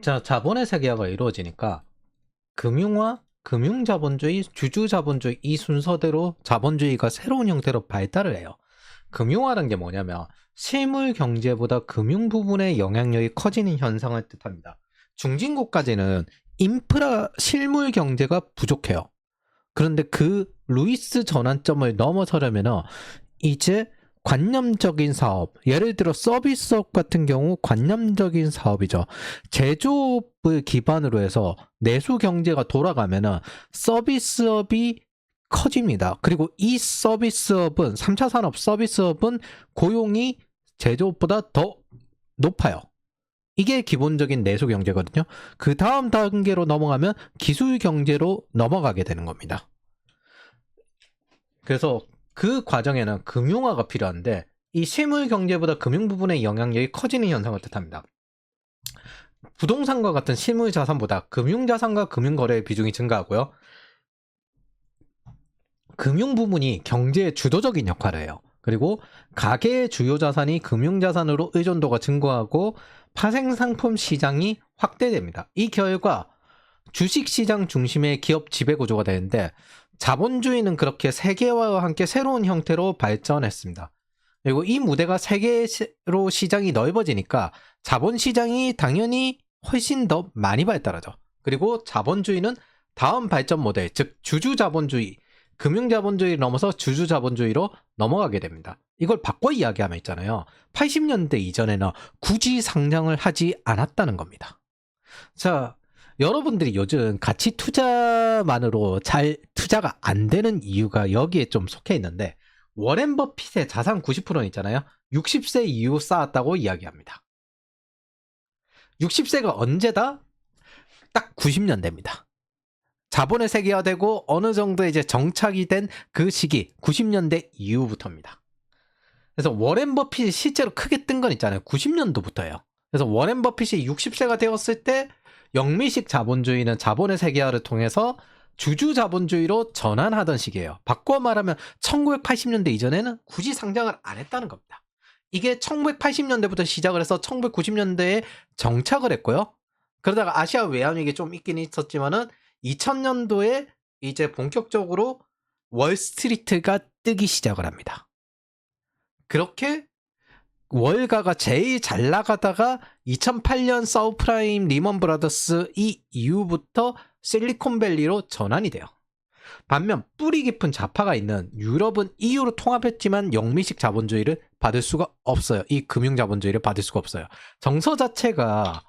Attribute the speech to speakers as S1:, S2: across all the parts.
S1: 자, 자본의 세계화가 이루어지니까 금융화, 금융자본주의, 주주자본주의 이 순서대로 자본주의가 새로운 형태로 발달을 해요. 금융화라는 게 뭐냐면 실물 경제보다 금융 부분의 영향력이 커지는 현상을 뜻합니다. 중진국까지는 인프라 실물 경제가 부족해요. 그런데 그 루이스 전환점을 넘어서려면 이제 관념적인 사업, 예를 들어 서비스업 같은 경우 관념적인 사업이죠. 제조업을 기반으로 해서 내수 경제가 돌아가면은 서비스업이 커집니다. 그리고 이 서비스업은 3차 산업 서비스업은 고용이 제조업보다 더 높아요. 이게 기본적인 내수 경제거든요. 그 다음 단계로 넘어가면 기술 경제로 넘어가게 되는 겁니다. 그래서 그 과정에는 금융화가 필요한데 이 실물 경제보다 금융 부분의 영향력이 커지는 현상을 뜻합니다. 부동산과 같은 실물 자산보다 금융 자산과 금융 거래의 비중이 증가하고요. 금융 부분이 경제의 주도적인 역할을 해요. 그리고 가계의 주요 자산이 금융 자산으로 의존도가 증가하고 파생 상품 시장이 확대됩니다. 이 결과 주식 시장 중심의 기업 지배 구조가 되는데 자본주의는 그렇게 세계화와 함께 새로운 형태로 발전했습니다. 그리고 이 무대가 세계로 시장이 넓어지니까 자본 시장이 당연히 훨씬 더 많이 발달하죠. 그리고 자본주의는 다음 발전 모델, 즉 주주자본주의, 금융자본주의를 넘어서 주주자본주의로 넘어가게 됩니다. 이걸 바꿔 이야기하면 있잖아요. 80년대 이전에는 굳이 상장을 하지 않았다는 겁니다. 자, 여러분들이 요즘 가치 투자만으로 잘 투자가 안 되는 이유가 여기에 좀 속해 있는데 워렌 버핏의 자산 90%는 있잖아요. 60세 이후 쌓았다고 이야기합니다. 60세가 언제다? 딱 90년대입니다. 자본의 세계화되고 어느 정도 이제 정착이 된 그 시기 90년대 이후부터입니다. 그래서 워렌 버핏이 실제로 크게 뜬 건 있잖아요. 90년도부터예요. 그래서 워렌 버핏이 60세가 되었을 때 영미식 자본주의는 자본의 세계화를 통해서 주주 자본주의로 전환하던 시기예요. 바꿔 말하면 1980년대 이전에는 굳이 상장을 안 했다는 겁니다. 이게 1980년대부터 시작을 해서 1990년대에 정착을 했고요. 그러다가 아시아 외환위기 좀 있긴 있었지만은 2000년도에 이제 본격적으로 월스트리트가 뜨기 시작을 합니다. 그렇게 월가가 제일 잘 나가다가 2008년 서브프라임 리먼 브라더스 이 이후부터 실리콘밸리로 전환이 돼요. 반면 뿌리 깊은 좌파가 있는 유럽은 EU로 통합했지만 영미식 자본주의를 받을 수가 없어요. 이 금융자본주의를 받을 수가 없어요. 정서 자체가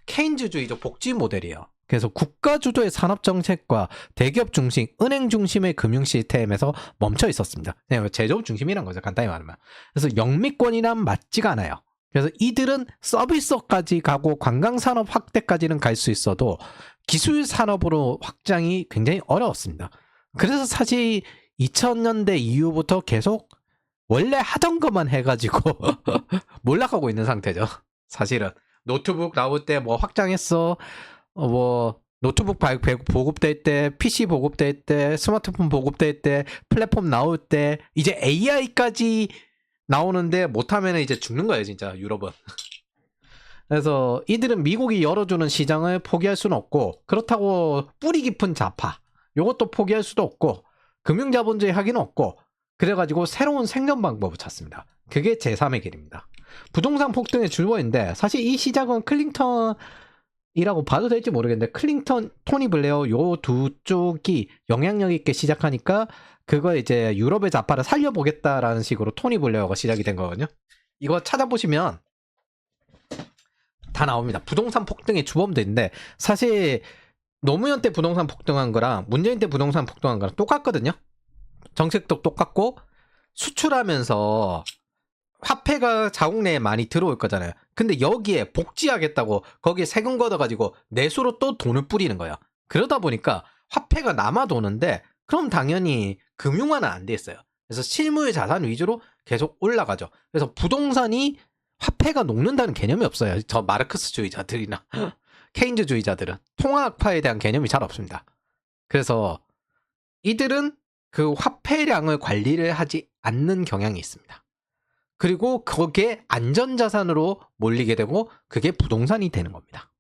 S1: 케인즈주의적 복지 모델이에요. 그래서 국가 주도의 산업 정책과 대기업 중심, 은행 중심의 금융 시스템에서 멈춰 있었습니다. 그냥 제조업 중심이란 거죠. 간단히 말하면. 그래서 영미권이란 맞지가 않아요. 그래서 이들은 서비스까지 가고 관광산업 확대까지는 갈 수 있어도 기술 산업으로 확장이 굉장히 어려웠습니다. 그래서 사실 2000년대 이후부터 계속 원래 하던 것만 해가지고 몰락하고 있는 상태죠. 사실은 노트북 나올 때 뭐 확장했어. 뭐 노트북 보급될 때, PC 보급될 때, 스마트폰 보급될 때, 플랫폼 나올 때 이제 AI까지 나오는데 못하면 이제 죽는 거예요, 진짜 유럽은. 그래서 이들은 미국이 열어주는 시장을 포기할 수는 없고 그렇다고 뿌리 깊은 좌파 요것도 포기할 수도 없고 금융자본주의 하기는 없고 그래가지고 새로운 생존 방법을 찾습니다. 그게 제3의 길입니다. 부동산 폭등의 줄보인데 사실 이 시작은 클린턴이라고 봐도 될지 모르겠는데 클린턴, 토니 블레어 요 두 쪽이 영향력 있게 시작하니까 그거 이제 유럽의 좌파를 살려보겠다라는 식으로 토니 블레어가 시작이 된 거거든요. 이거 찾아보시면 다 나옵니다. 부동산 폭등의 주범도 있는데 사실 노무현 때 부동산 폭등한 거랑 문재인 때 부동산 폭등한 거랑 똑같거든요. 정책도 똑같고 수출하면서 화폐가 자국 내에 많이 들어올 거잖아요. 근데 여기에 복지하겠다고 거기에 세금 걷어가지고 내수로 또 돈을 뿌리는 거예요. 그러다 보니까 화폐가 남아 도는데 그럼 당연히 금융화는 안 돼 있어요. 그래서 실물 자산 위주로 계속 올라가죠. 그래서 부동산이 화폐가 녹는다는 개념이 없어요. 저 마르크스주의자들이나 케인즈주의자들은 통화학파에 대한 개념이 잘 없습니다. 그래서 이들은 그 화폐량을 관리를 하지 않는 경향이 있습니다. 그리고 거기에 안전자산으로 몰리게 되고 그게 부동산이 되는 겁니다.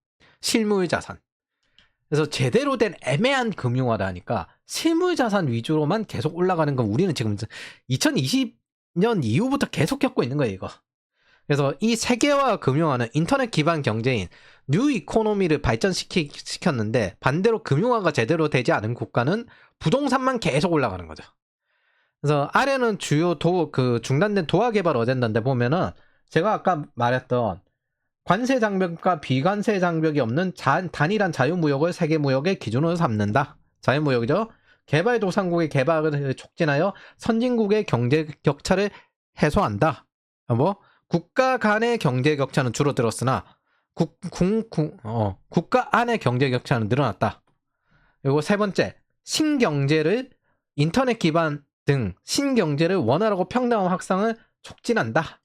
S1: 실물 자산. 그래서 제대로 된 애매한 금융화다 하니까 실물 자산 위주로만 계속 올라가는 건 우리는 지금 2020년 이후부터 계속 겪고 있는 거예요, 이거. 그래서 이 세계화 금융화는 인터넷 기반 경제인 뉴 이코노미를 발전시켰는데 반대로 금융화가 제대로 되지 않은 국가는 부동산만 계속 올라가는 거죠. 그래서 아래는 주요 중단된 도화 개발 어젠다인데 보면은 제가 아까 말했던 관세 장벽과 비관세 장벽이 없는 단일한 자유무역을 세계무역의 기준으로 삼는다. 자유무역이죠. 개발도상국의 개발을 촉진하여 선진국의 경제 격차를 해소한다. 국가 간의 경제 격차는 줄어들었으나 국가 안의 경제 격차는 늘어났다. 그리고 세 번째, 신경제를 인터넷 기반 등 신경제를 원활하고 평등한 확산을 촉진한다.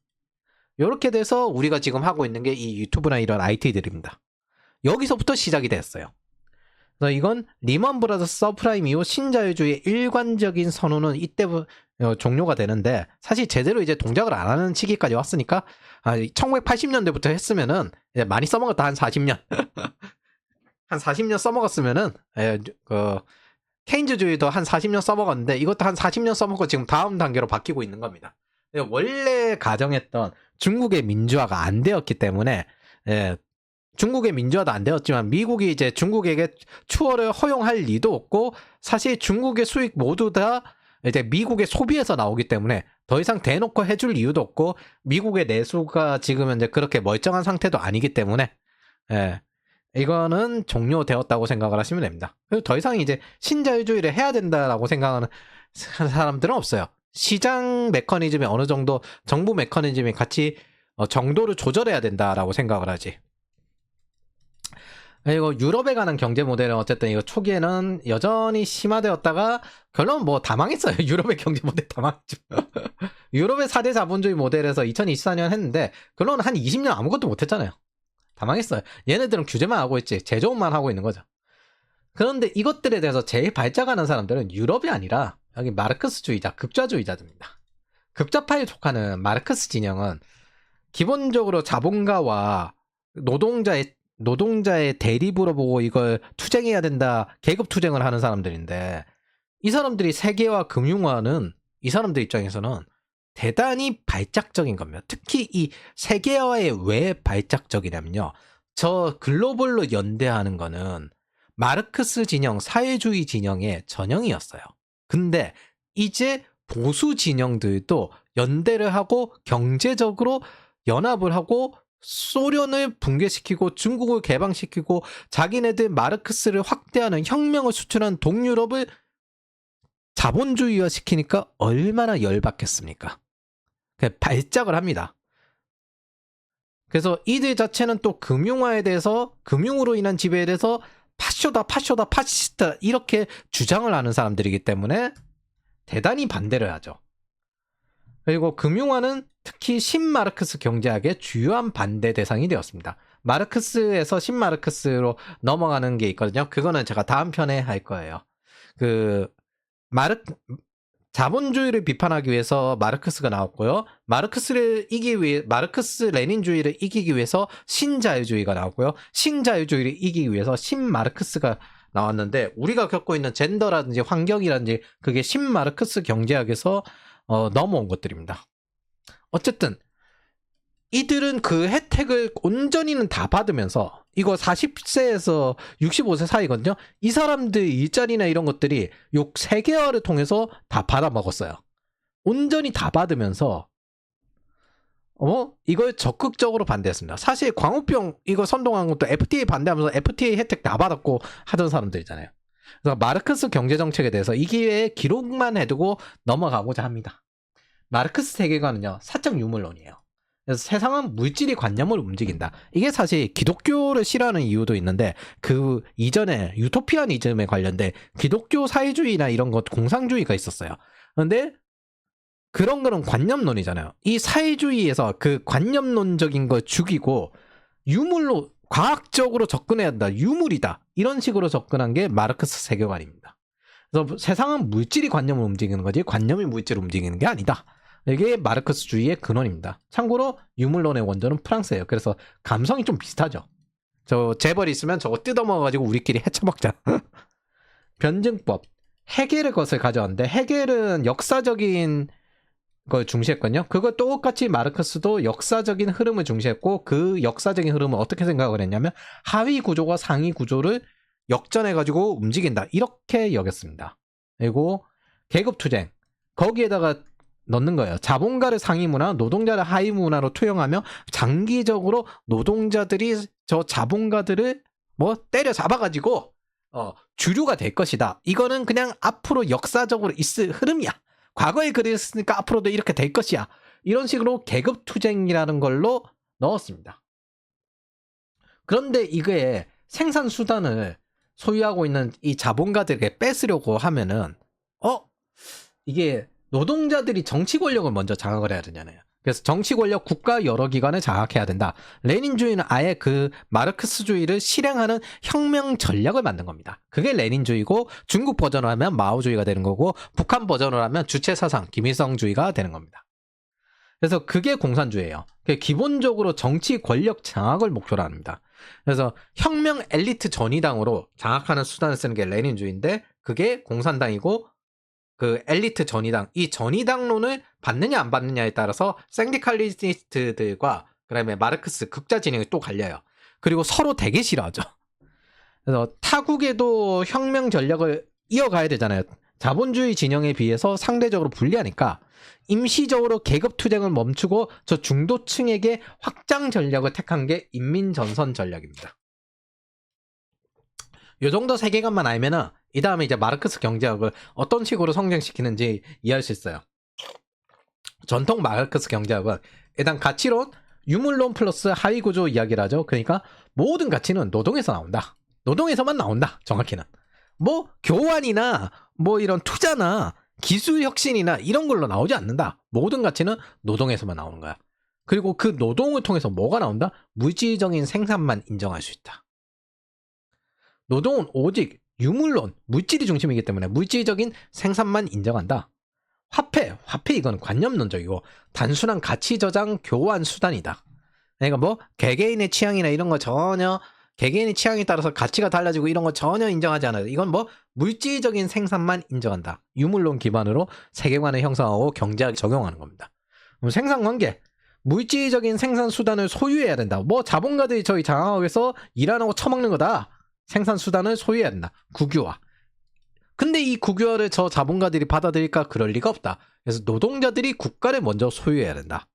S1: 이렇게 돼서 우리가 지금 하고 있는 게 이 유튜브나 이런 IT들입니다. 여기서부터 시작이 됐어요. 그래서 이건 리먼 브라더스 서프라임 이후 신자유주의의 일관적인 선언은 이때부터 종료가 되는데 사실 제대로 이제 동작을 안 하는 시기까지 왔으니까 1980년대부터 했으면은 이제 많이 써먹었다. 한 40년 한 40년 써먹었으면은 케인즈주의도 한 40년 써먹었는데 이것도 한 40년 써먹고 지금 다음 단계로 바뀌고 있는 겁니다. 원래 가정했던 중국의 민주화가 안 되었기 때문에 중국의 민주화도 안 되었지만 미국이 이제 중국에게 추월을 허용할 리도 없고 사실 중국의 수익 모두 다 이제 미국의 소비에서 나오기 때문에 더 이상 대놓고 해줄 이유도 없고 미국의 내수가 지금 현재 그렇게 멀쩡한 상태도 아니기 때문에 이거는 종료되었다고 생각을 하시면 됩니다. 그리고 더 이상 이제 신자유주의를 해야 된다라고 생각하는 사람들은 없어요. 시장 메커니즘이 어느 정도 정부 메커니즘이 같이 정도를 조절해야 된다라고 생각을 하지. 그리고 유럽에 관한 경제 모델은 어쨌든 이거 초기에는 여전히 심화되었다가 결론은 뭐 다 망했어요. 유럽의 경제 모델 다 망했죠. 유럽의 4대 자본주의 모델에서 2024년 했는데 결론은 한 20년 아무것도 못했잖아요. 다 망했어요. 얘네들은 규제만 하고 있지 제조업만 하고 있는 거죠. 그런데 이것들에 대해서 제일 발작하는 사람들은 유럽이 아니라 여기 마르크스주의자, 급자주의자들입니다. 급자파에 속하는 마르크스 진영은 기본적으로 자본가와 노동자의 대립으로 보고 이걸 투쟁해야 된다, 계급 투쟁을 하는 사람들인데 이 사람들이 세계화 금융화는 이 사람들 입장에서는 대단히 발작적인 겁니다. 특히 이 세계화에 왜 발작적이냐면요. 저 글로벌로 연대하는 거는 마르크스 진영, 사회주의 진영의 전형이었어요. 근데 이제 보수 진영들도 연대를 하고 경제적으로 연합을 하고 소련을 붕괴시키고 중국을 개방시키고 자기네들 마르크스를 확대하는 혁명을 수출한 동유럽을 자본주의화 시키니까 얼마나 열받겠습니까? 발작을 합니다. 그래서 이들 자체는 또 금융화에 대해서 금융으로 인한 지배에 대해서 파시스타 이렇게 주장을 하는 사람들이기 때문에 대단히 반대를 하죠. 그리고 금융화는 특히 신마르크스 경제학의 주요한 반대 대상이 되었습니다. 마르크스에서 신마르크스로 넘어가는 게 있거든요. 그거는 제가 다음 편에 할 거예요. 자본주의를 비판하기 위해서 마르크스가 나왔고요. 마르크스 레닌주의를 이기기 위해서 신자유주의가 나왔고요. 신자유주의를 이기기 위해서 신마르크스가 나왔는데 우리가 겪고 있는 젠더라든지 환경이라든지 그게 신마르크스 경제학에서 넘어온 것들입니다. 어쨌든 이들은 그 혜택을 온전히는 다 받으면서 이거 40세에서 65세 사이거든요. 이 사람들 일자리나 이런 것들이 요 세계화를 통해서 다 받아먹었어요. 온전히 다 받으면서 이걸 적극적으로 반대했습니다. 사실 광우병 이거 선동한 것도 FTA 반대하면서 FTA 혜택 다 받았고 하던 사람들이잖아요. 그래서 마르크스 경제정책에 대해서 이 기회에 기록만 해두고 넘어가고자 합니다. 마르크스 세계관은요, 사적 유물론이에요. 그래서 세상은 물질이 관념을 움직인다. 이게 사실 기독교를 싫어하는 이유도 있는데 그 이전에 유토피아니즘에 관련된 기독교 사회주의나 이런 것 공상주의가 있었어요. 그런데 그런 거는 관념론이잖아요. 이 사회주의에서 그 관념론적인 걸 죽이고 유물로 과학적으로 접근해야 한다. 유물이다. 이런 식으로 접근한 게 마르크스 세계관입니다. 그래서 세상은 물질이 관념을 움직이는 거지 관념이 물질을 움직이는 게 아니다. 이게 마르크스주의의 근원입니다. 참고로 유물론의 원조는 프랑스예요. 그래서 감성이 좀 비슷하죠. 저 재벌 있으면 저거 뜯어먹어가지고 우리끼리 헤쳐먹자. 변증법. 헤겔의 것을 가져왔는데 헤겔은 역사적인 걸 중시했거든요. 그거 똑같이 마르크스도 역사적인 흐름을 중시했고 그 역사적인 흐름을 어떻게 생각을 했냐면 하위 구조가 상위 구조를 역전해가지고 움직인다. 이렇게 여겼습니다. 그리고 계급투쟁. 거기에다가 넣는 거예요. 자본가를 상위 문화, 노동자를 하위 문화로 투영하며 장기적으로 노동자들이 저 자본가들을 뭐 때려 잡아가지고 주류가 될 것이다. 이거는 그냥 앞으로 역사적으로 있을 흐름이야. 과거에 그랬으니까 앞으로도 이렇게 될 것이야. 이런 식으로 계급투쟁이라는 걸로 넣었습니다. 그런데 이게 생산수단을 소유하고 있는 이 자본가들에게 뺏으려고 하면은 이게 노동자들이 정치 권력을 먼저 장악을 해야 되잖아요. 그래서 정치 권력, 국가 여러 기관을 장악해야 된다. 레닌주의는 아예 그 마르크스주의를 실행하는 혁명 전략을 만든 겁니다. 그게 레닌주의고 중국 버전으로 하면 마오주의가 되는 거고 북한 버전으로 하면 주체사상, 김일성주의가 되는 겁니다. 그래서 그게 공산주의예요. 기본적으로 정치 권력 장악을 목표로 합니다. 그래서 혁명 엘리트 전위당으로 장악하는 수단을 쓰는 게 레닌주의인데 그게 공산당이고 그 엘리트 전위당, 이 전위당론을 받느냐 안 받느냐에 따라서 생디칼리스트들과 그다음에 마르크스 극자 진영이 또 갈려요. 그리고 서로 되게 싫어하죠. 그래서 타국에도 혁명 전략을 이어가야 되잖아요. 자본주의 진영에 비해서 상대적으로 불리하니까 임시적으로 계급투쟁을 멈추고 저 중도층에게 확장 전략을 택한 게 인민전선 전략입니다. 요 정도 세계관만 알면은 이 다음에 이제 마르크스 경제학을 어떤 식으로 성장시키는지 이해할 수 있어요. 전통 마르크스 경제학은 일단 가치론, 유물론 플러스 하위구조 이야기를 하죠. 그러니까 모든 가치는 노동에서 나온다. 노동에서만 나온다. 정확히는. 뭐 교환이나 뭐 이런 투자나 기술 혁신이나 이런 걸로 나오지 않는다. 모든 가치는 노동에서만 나오는 거야. 그리고 그 노동을 통해서 뭐가 나온다? 물질적인 생산만 인정할 수 있다. 노동은 오직 유물론, 물질이 중심이기 때문에 물질적인 생산만 인정한다. 화폐 이건 관념론적이고 단순한 가치 저장 교환 수단이다. 그러니까 뭐 개개인의 취향이나 이런 거 전혀 개개인의 취향에 따라서 가치가 달라지고 이런 거 전혀 인정하지 않아요. 이건 뭐 물질적인 생산만 인정한다. 유물론 기반으로 세계관을 형성하고 경제학 적용하는 겁니다. 그럼 생산관계, 물질적인 생산 수단을 소유해야 된다. 뭐 자본가들이 저희 장악하고서 일 안 하고 처먹는 거다. 생산 수단을 소유해야 된다. 국유화. 근데 이 국유화를 저 자본가들이 받아들일까? 그럴 리가 없다. 그래서 노동자들이 국가를 먼저 소유해야 된다.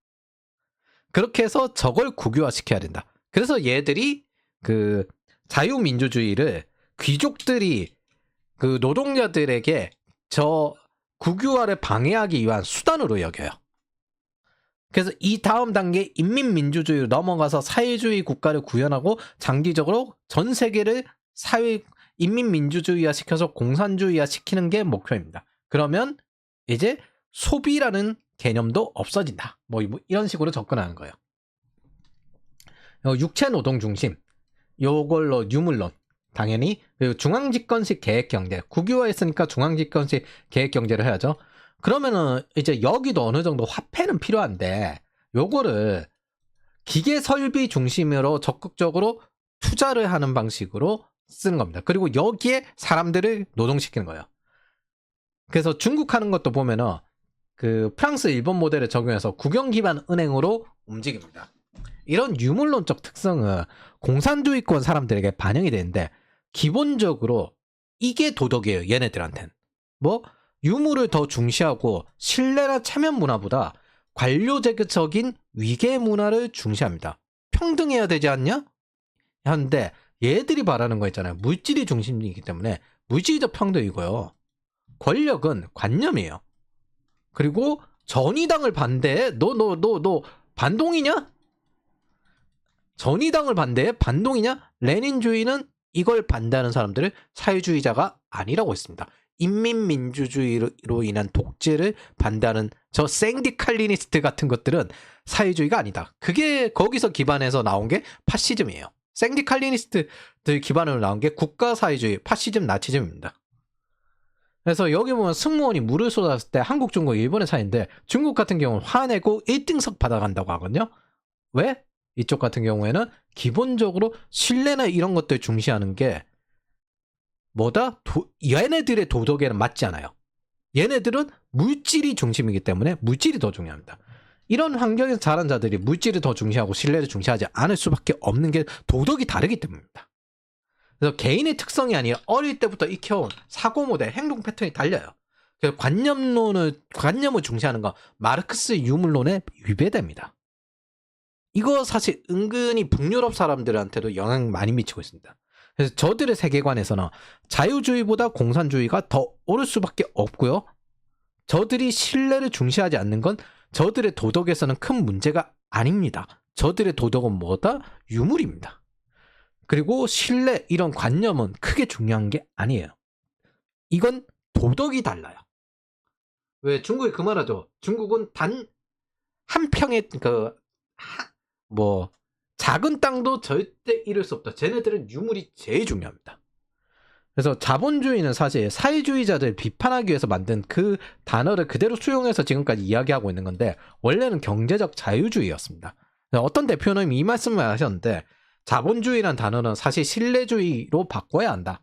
S1: 그렇게 해서 저걸 국유화 시켜야 된다. 그래서 얘들이 그 자유민주주의를 귀족들이 그 노동자들에게 저 국유화를 방해하기 위한 수단으로 여겨요. 그래서 이 다음 단계 인민민주주의로 넘어가서 사회주의 국가를 구현하고 장기적으로 전 세계를 인민민주주의화 시켜서 공산주의화 시키는 게 목표입니다. 그러면 이제 소비라는 개념도 없어진다. 뭐 이런 식으로 접근하는 거예요. 육체노동 중심. 요걸로 유물론. 당연히. 그리고 중앙집권식 계획경제. 국유화했으니까 중앙집권식 계획경제를 해야죠. 그러면은 이제 여기도 어느 정도 화폐는 필요한데 요거를 기계 설비 중심으로 적극적으로 투자를 하는 방식으로 쓰는 겁니다. 그리고 여기에 사람들을 노동시키는 거예요. 그래서 중국 하는 것도 보면은 그 프랑스, 일본 모델을 적용해서 국영 기반 은행으로 움직입니다. 이런 유물론적 특성은 공산주의권 사람들에게 반영이 되는데 기본적으로 이게 도덕이에요. 얘네들한텐. 뭐 유물을 더 중시하고 신뢰나 체면 문화보다 관료제적인 위계 문화를 중시합니다. 평등해야 되지 않냐? 하는데 얘들이 말하는 거 있잖아요. 물질이 중심이기 때문에 물질적 평등이고요. 권력은 관념이에요. 그리고 전위당을 반대해? 너 반동이냐? 전위당을 반대해? 반동이냐? 레닌주의는 이걸 반대하는 사람들을 사회주의자가 아니라고 했습니다. 인민민주주의로 인한 독재를 반대하는 저 생디칼리니스트 같은 것들은 사회주의가 아니다. 그게 거기서 기반해서 나온 게 파시즘이에요. 생디칼리니스트들 기반으로 나온 게 국가사회주의, 파시즘, 나치즘입니다. 그래서 여기 보면 승무원이 물을 쏟았을 때 한국, 중국, 일본의 차이인데 중국 같은 경우는 화내고 1등석 받아간다고 하거든요. 왜? 이쪽 같은 경우에는 기본적으로 신뢰나 이런 것들 중시하는 게 뭐다? 얘네들의 도덕에는 맞지 않아요. 얘네들은 물질이 중심이기 때문에 물질이 더 중요합니다. 이런 환경에서 자란 자들이 물질을 더 중시하고 신뢰를 중시하지 않을 수밖에 없는 게 도덕이 다르기 때문입니다. 그래서 개인의 특성이 아니라 어릴 때부터 익혀온 사고 모델, 행동 패턴이 달려요. 그래서 관념을 중시하는 건 마르크스 유물론에 위배됩니다. 이거 사실 은근히 북유럽 사람들한테도 영향 많이 미치고 있습니다. 그래서 저들의 세계관에서는 자유주의보다 공산주의가 더 옳을 수밖에 없고요. 저들이 신뢰를 중시하지 않는 건 저들의 도덕에서는 큰 문제가 아닙니다. 저들의 도덕은 뭐다? 유물입니다. 그리고 신뢰, 이런 관념은 크게 중요한 게 아니에요. 이건 도덕이 달라요. 왜 중국이 그 말하죠? 중국은 단 한 평의 작은 땅도 절대 잃을 수 없다. 쟤네들은 유물이 제일 중요합니다. 그래서 자본주의는 사실 사회주의자들 비판하기 위해서 만든 그 단어를 그대로 수용해서 지금까지 이야기하고 있는 건데, 원래는 경제적 자유주의였습니다. 어떤 대표님이 이 말씀을 하셨는데, 자본주의란 단어는 사실 신뢰주의로 바꿔야 한다,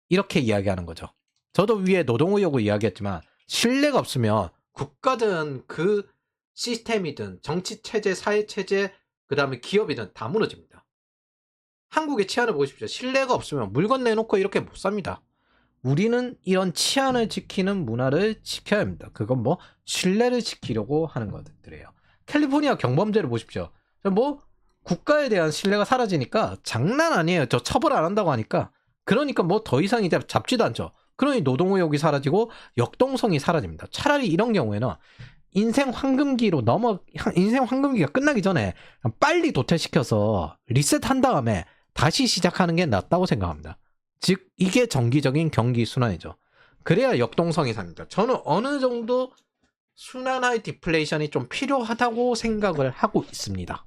S1: 이렇게 이야기하는 거죠. 저도 위에 노동의욕을 이야기했지만 신뢰가 없으면 국가든 그 시스템이든 정치체제, 사회체제, 그 다음에 기업이든 다 무너집니다. 한국의 치안을 보십시오. 신뢰가 없으면 물건 내놓고 이렇게 못 삽니다. 우리는 이런 치안을 지키는 문화를 지켜야 합니다. 그건 뭐 신뢰를 지키려고 하는 것들이에요. 캘리포니아 경범죄를 보십시오. 국가에 대한 신뢰가 사라지니까 장난 아니에요. 저 처벌 안 한다고 하니까. 그러니까 뭐 더 이상 이제 잡지도 않죠. 그러니 노동의욕이 사라지고 역동성이 사라집니다. 차라리 이런 경우에는 인생 황금기가 끝나기 전에 빨리 도태시켜서 리셋한 다음에 다시 시작하는 게 낫다고 생각합니다. 즉 이게 정기적인 경기 순환이죠. 그래야 역동성이 삽니다. 저는 어느 정도 순환의 디플레이션이 좀 필요하다고 생각을 하고 있습니다.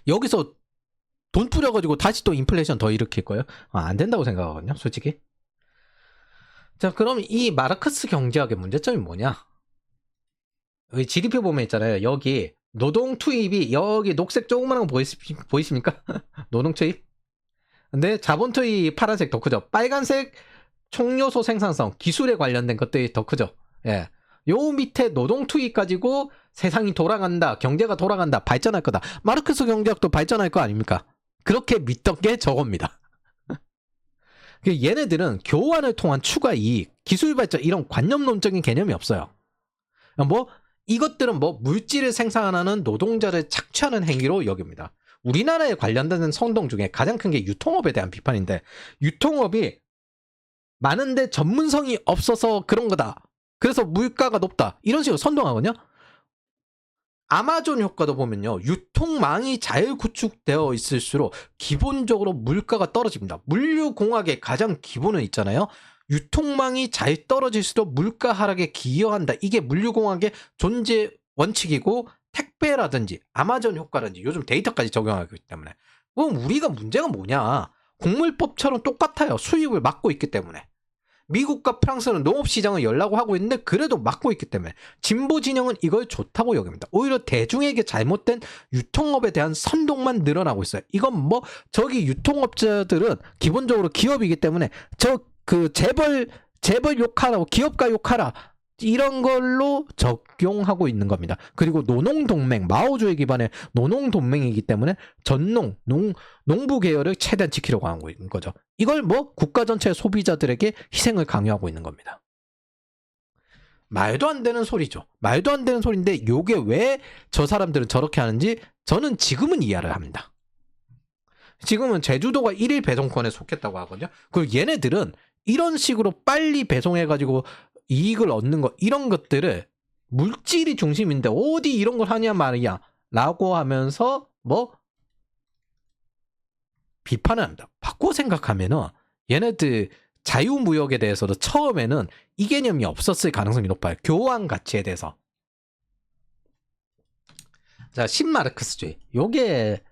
S1: 여기서 돈 뿌려가지고 다시 또 인플레이션 더 일으킬 거예요? 안 된다고 생각하거든요, 솔직히. 자, 그럼 이 마르크스 경제학의 문제점이 뭐냐? 여기 GDP 보면 있잖아요. 여기 노동 투입이 여기 녹색 조그마한 거 보이십니까? 노동 투입. 근데 자본 투입 파란색 더 크죠. 빨간색 총요소 생산성, 기술에 관련된 것들이 더 크죠. 예. 요 밑에 노동 투입 가지고 세상이 돌아간다, 경제가 돌아간다, 발전할 거다. 마르크스 경제학도 발전할 거 아닙니까? 그렇게 믿던 게 저겁니다. 얘네들은 교환을 통한 추가 이익, 기술 발전, 이런 관념론적인 개념이 없어요. 이것들은 물질을 생산하는 노동자를 착취하는 행위로 여깁니다. 우리나라에 관련된 선동 중에 가장 큰 게 유통업에 대한 비판인데, 유통업이 많은데 전문성이 없어서 그런 거다, 그래서 물가가 높다, 이런 식으로 선동하거든요. 아마존 효과도 보면요, 유통망이 잘 구축되어 있을수록 기본적으로 물가가 떨어집니다. 물류공학의 가장 기본은 있잖아요. 유통망이 잘 떨어질수록 물가 하락에 기여한다. 이게 물류공학의 존재 원칙이고, 택배라든지 아마존 효과라든지 요즘 데이터까지 적용하기 때문에. 그럼 우리가 문제가 뭐냐? 곡물법처럼 똑같아요. 수입을 막고 있기 때문에. 미국과 프랑스는 농업시장을 열라고 하고 있는데 그래도 막고 있기 때문에 진보 진영은 이걸 좋다고 여깁니다. 오히려 대중에게 잘못된 유통업에 대한 선동만 늘어나고 있어요. 이건 저기 유통업자들은 기본적으로 기업이기 때문에 재벌 욕하라고, 기업가 욕하라, 이런 걸로 적용하고 있는 겁니다. 그리고 노농동맹, 마오주의 기반의 노농동맹이기 때문에 농부 계열을 최대한 지키려고 하고 있는 거죠. 이걸 국가 전체의 소비자들에게 희생을 강요하고 있는 겁니다. 말도 안 되는 소리죠. 말도 안 되는 소리인데 요게 왜 저 사람들은 저렇게 하는지 저는 지금은 이해를 합니다. 지금은 제주도가 1일 배송권에 속했다고 하거든요. 그리고 얘네들은 이런 식으로 빨리 배송해가지고 이익을 얻는 거, 이런 것들을 물질이 중심인데 어디 이런 걸 하냐 말이야 라고 하면서 비판을 합니다. 바꿔 생각하면은 얘네들 자유무역에 대해서도 처음에는 이 개념이 없었을 가능성이 높아요. 교환 가치에 대해서. 자, 신마르크스주의. 요게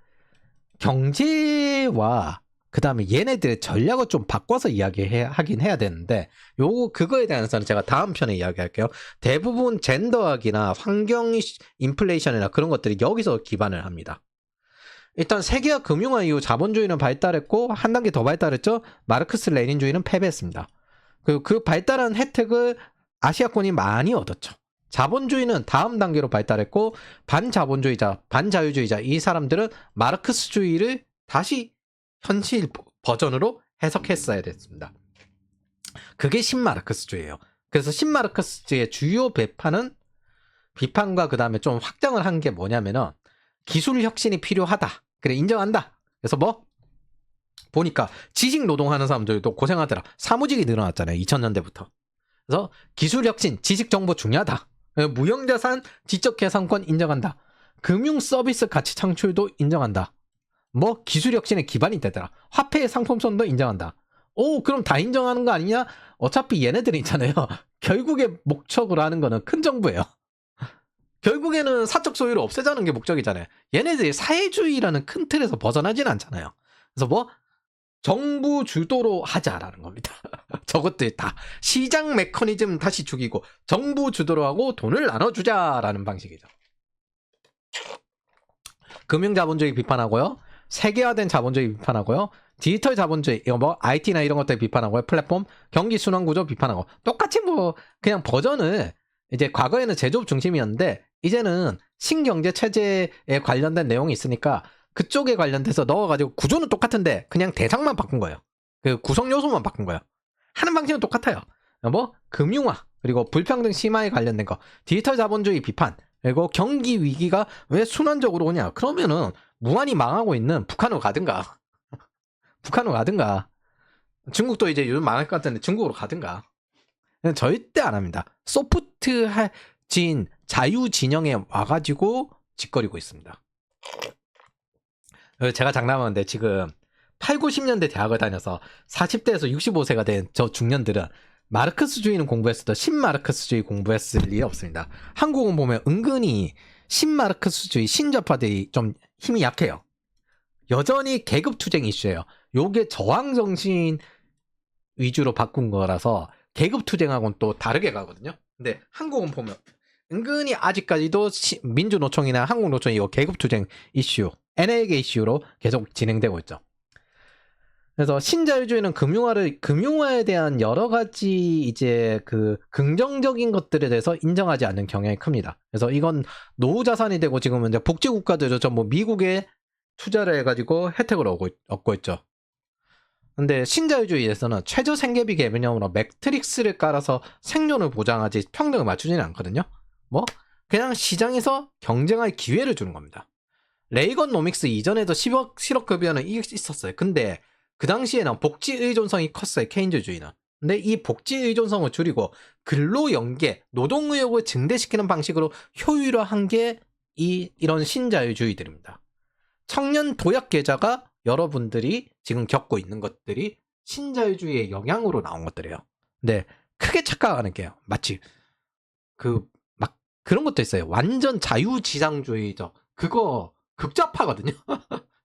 S1: 경제와 그 다음에 얘네들의 전략을 좀 바꿔서 하긴 해야 되는데, 그거에 대해서는 제가 다음 편에 이야기할게요. 대부분 젠더학이나 환경 인플레이션이나 그런 것들이 여기서 기반을 합니다. 일단 세계화 금융화 이후 자본주의는 발달했고, 한 단계 더 발달했죠. 마르크스 레닌주의는 패배했습니다. 그 발달한 혜택을 아시아권이 많이 얻었죠. 자본주의는 다음 단계로 발달했고, 반자본주의자, 반자유주의자, 이 사람들은 마르크스주의를 다시 현실 버전으로 해석했어야 됐습니다. 그게 신마르크스주의예요. 그래서 신마르크스주의의 주요 비판과 그 다음에 좀 확장을 한 게 뭐냐면은, 기술 혁신이 필요하다. 그래, 인정한다. 그래서 보니까 지식 노동하는 사람들도 고생하더라. 사무직이 늘어났잖아요. 2000년대부터. 그래서 기술 혁신, 지식 정보 중요하다. 무형자산, 지적재산권 인정한다. 금융 서비스 가치 창출도 인정한다. 기술 혁신의 기반이 되더라. 화폐의 상품성도 인정한다. 그럼 다 인정하는 거 아니냐? 어차피 얘네들이 있잖아요. 결국에 목적으로 하는 거는 큰 정부예요. 결국에는 사적 소유를 없애자는 게 목적이잖아요. 얘네들이 사회주의라는 큰 틀에서 벗어나진 않잖아요. 그래서 정부 주도로 하자라는 겁니다. 저것들 다 시장 메커니즘 다시 죽이고 정부 주도로 하고 돈을 나눠주자라는 방식이죠. 금융자본주의 비판하고요. 세계화된 자본주의 비판하고요. 디지털 자본주의, 이거 IT나 이런 것들 비판하고요. 플랫폼, 경기 순환 구조 비판하고. 똑같이 그냥 버전을 이제 과거에는 제조업 중심이었는데 이제는 신경제 체제에 관련된 내용이 있으니까 그쪽에 관련돼서 넣어가지고 구조는 똑같은데 그냥 대상만 바꾼 거예요. 그 구성 요소만 바꾼 거예요. 하는 방식은 똑같아요. 금융화, 그리고 불평등 심화에 관련된 거, 디지털 자본주의 비판, 그리고 경기 위기가 왜 순환적으로 오냐. 그러면은 무한히 망하고 있는 북한으로 가든가. 북한으로 가든가. 중국도 이제 요즘 망할 것 같은데 중국으로 가든가. 절대 안 합니다. 소프트진 자유 진영에 와가지고 짓거리고 있습니다. 제가 장담하는데 지금 8, 90년대 대학을 다녀서 40대에서 65세가 된 저 중년들은 마르크스주의는 공부했어도 신마르크스주의 공부했을 일이 없습니다. 한국은 보면 은근히 신마르크스주의 신좌파들이 좀 힘이 약해요. 여전히 계급투쟁 이슈예요. 요게 저항정신 위주로 바꾼 거라서 계급투쟁하고는 또 다르게 가거든요. 근데 한국은 보면 은근히 아직까지도 민주노총이나 한국노총이 이거 계급투쟁 이슈, NLG 이슈로 계속 진행되고 있죠. 그래서 신자유주의는 금융화에 대한 여러 가지 이제 그 긍정적인 것들에 대해서 인정하지 않는 경향이 큽니다. 그래서 이건 노후 자산이 되고 지금은 이제 복지국가들도 전부 미국에 투자를 해가지고 혜택을 얻고 있죠. 근데 신자유주의에서는 최저 생계비 개념으로 매트릭스를 깔아서 생존을 보장하지 평등을 맞추지는 않거든요. 그냥 시장에서 경쟁할 기회를 주는 겁니다. 레이건노믹스 이전에도 실업급여는 있었어요. 근데 그 당시에는 복지 의존성이 컸어요. 케인즈주의는. 근데 이 복지 의존성을 줄이고 근로 연계, 노동 의욕을 증대시키는 방식으로 효율화한 게 이런 신자유주의들입니다. 청년 도약 계좌가 여러분들이 지금 겪고 있는 것들이 신자유주의의 영향으로 나온 것들이에요. 근데 크게 착각하는 게요. 마치 그런 것도 있어요. 완전 자유지상주의죠. 그거 극좌파거든요.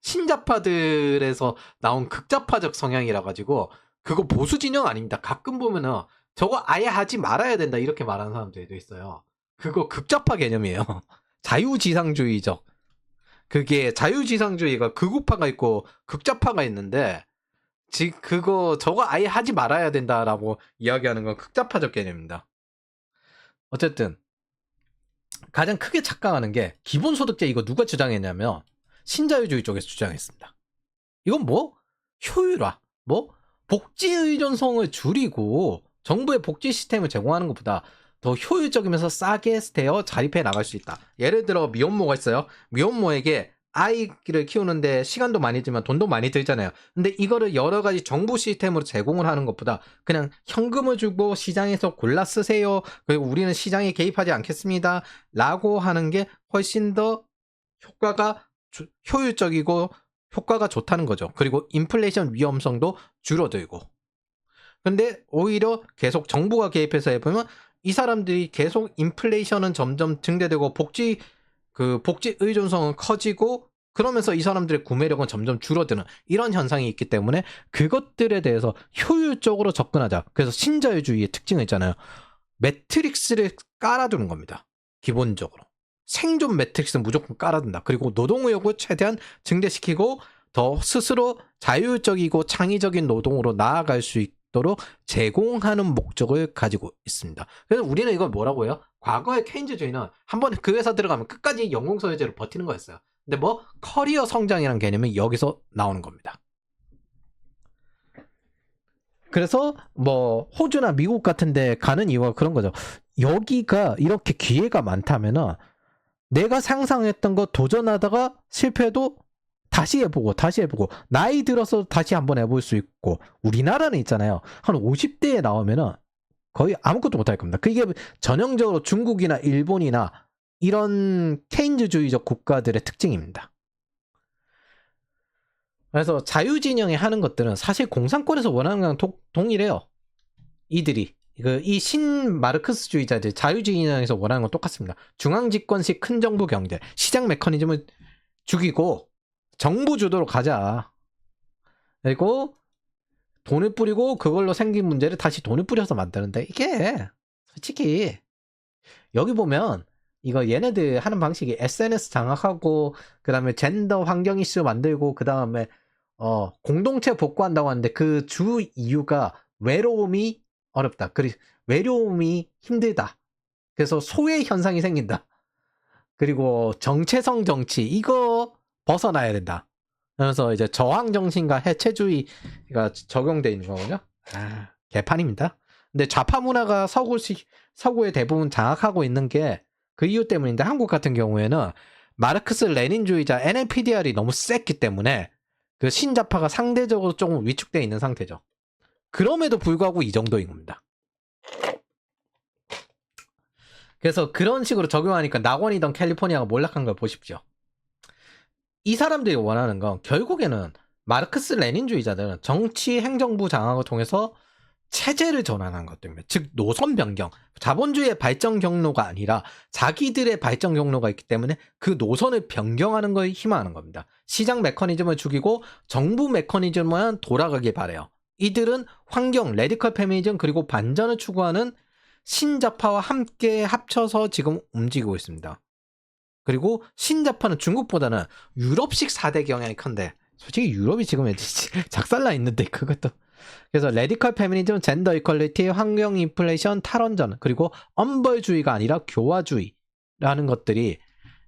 S1: 신좌파들에서 나온 극좌파적 성향이라 가지고 그거 보수 진영 아닙니다. 가끔 보면은 저거 아예 하지 말아야 된다 이렇게 말하는 사람들도 있어요. 그거 극좌파 개념이에요. 자유지상주의적. 그게 자유지상주의가 극우파가 있고 극좌파가 있는데 저거 아예 하지 말아야 된다라고 이야기하는 건 극좌파적 개념입니다. 어쨌든 가장 크게 착각하는 게 기본소득제 이거 누가 주장했냐면 신자유주의 쪽에서 주장했습니다. 이건 효율화, 복지 의존성을 줄이고 정부의 복지 시스템을 제공하는 것보다 더 효율적이면서 싸게 자립해 나갈 수 있다. 예를 들어 미혼모가 있어요. 미혼모에게 아이를 키우는데 시간도 많이 들면 돈도 많이 들잖아요. 근데 이거를 여러 가지 정부 시스템으로 제공을 하는 것보다 그냥 현금을 주고 시장에서 골라 쓰세요. 그리고 우리는 시장에 개입하지 않겠습니다. 라고 하는 게 훨씬 더 효율적이고 효과가 좋다는 거죠. 그리고 인플레이션 위험성도 줄어들고. 근데 오히려 계속 정부가 개입해서 해보면 이 사람들이 계속 인플레이션은 점점 증대되고 복지 의존성은 커지고 그러면서 이 사람들의 구매력은 점점 줄어드는 이런 현상이 있기 때문에 그것들에 대해서 효율적으로 접근하자. 그래서 신자유주의의 특징은 있잖아요. 매트릭스를 깔아두는 겁니다. 기본적으로. 생존 매트릭스는 무조건 깔아둔다. 그리고 노동의욕을 최대한 증대시키고 더 스스로 자율적이고 창의적인 노동으로 나아갈 수 있도록 제공하는 목적을 가지고 있습니다. 그래서 우리는 이걸 뭐라고 해요? 과거의 케인즈주의는 한번 그 회사 들어가면 끝까지 영웅소유제로 버티는 거였어요. 근데 뭐 커리어 성장이라는 개념이 여기서 나오는 겁니다. 그래서 뭐 호주나 미국 같은 데 가는 이유가 그런 거죠. 여기가 이렇게 기회가 많다면은 내가 상상했던 거 도전하다가 실패해도 다시 해보고 나이 들어서 다시 한번 해볼 수 있고, 우리나라는 있잖아요. 한 50대에 나오면은 거의 아무것도 못할 겁니다. 그게 전형적으로 중국이나 일본이나 이런 케인즈주의적 국가들의 특징입니다. 그래서 자유진영이 하는 것들은 사실 공산권에서 원하는 거랑 동일해요. 이들이 이 신마르크스주의자들 자유진영에서 원하는 건 똑같습니다. 중앙집권식 큰 정부 경제, 시장 메커니즘을 죽이고 정부 주도로 가자. 그리고 돈을 뿌리고 그걸로 생긴 문제를 다시 돈을 뿌려서 만드는데, 이게 솔직히 여기 보면 이거 얘네들 하는 방식이 SNS 장악하고 그 다음에 젠더 환경 이슈 만들고 그 다음에 공동체 복구한다고 하는데 그 주 이유가 외로움이 어렵다. 그리고 외로움이 힘들다. 그래서 소외 현상이 생긴다. 그리고 정체성 정치 이거 벗어나야 된다. 그래서 이제 저항 정신과 해체주의가 적용돼 있는 거거든요. 개판입니다. 근데 좌파 문화가 서구의 대부분 장악하고 있는 게 그 이유 때문인데, 한국 같은 경우에는 마르크스 레닌주의자 NLPDR이 너무 셌기 때문에 그 신자파가 상대적으로 조금 위축되어 있는 상태죠. 그럼에도 불구하고 이 정도인 겁니다. 그래서 그런 식으로 적용하니까 낙원이던 캘리포니아가 몰락한 걸 보십시오. 이 사람들이 원하는 건 결국에는 마르크스 레닌주의자들은 정치 행정부 장악을 통해서 체제를 전환한 것들입니다. 즉 노선 변경, 자본주의의 발전 경로가 아니라 자기들의 발전 경로가 있기 때문에 그 노선을 변경하는 걸 희망하는 겁니다. 시장 메커니즘을 죽이고 정부 메커니즘만 돌아가길 바래요. 이들은 환경, 레디컬 페미니즘 그리고 반전을 추구하는 신자파와 함께 합쳐서 지금 움직이고 있습니다. 그리고 신자파는 중국보다는 유럽식 4대 경향이 큰데, 솔직히 유럽이 지금 작살나 있는데 그것도. 그래서 레디컬 페미니즘, 젠더 이퀄리티, 환경 인플레이션, 탈원전, 그리고 엄벌주의가 아니라 교화주의라는 것들이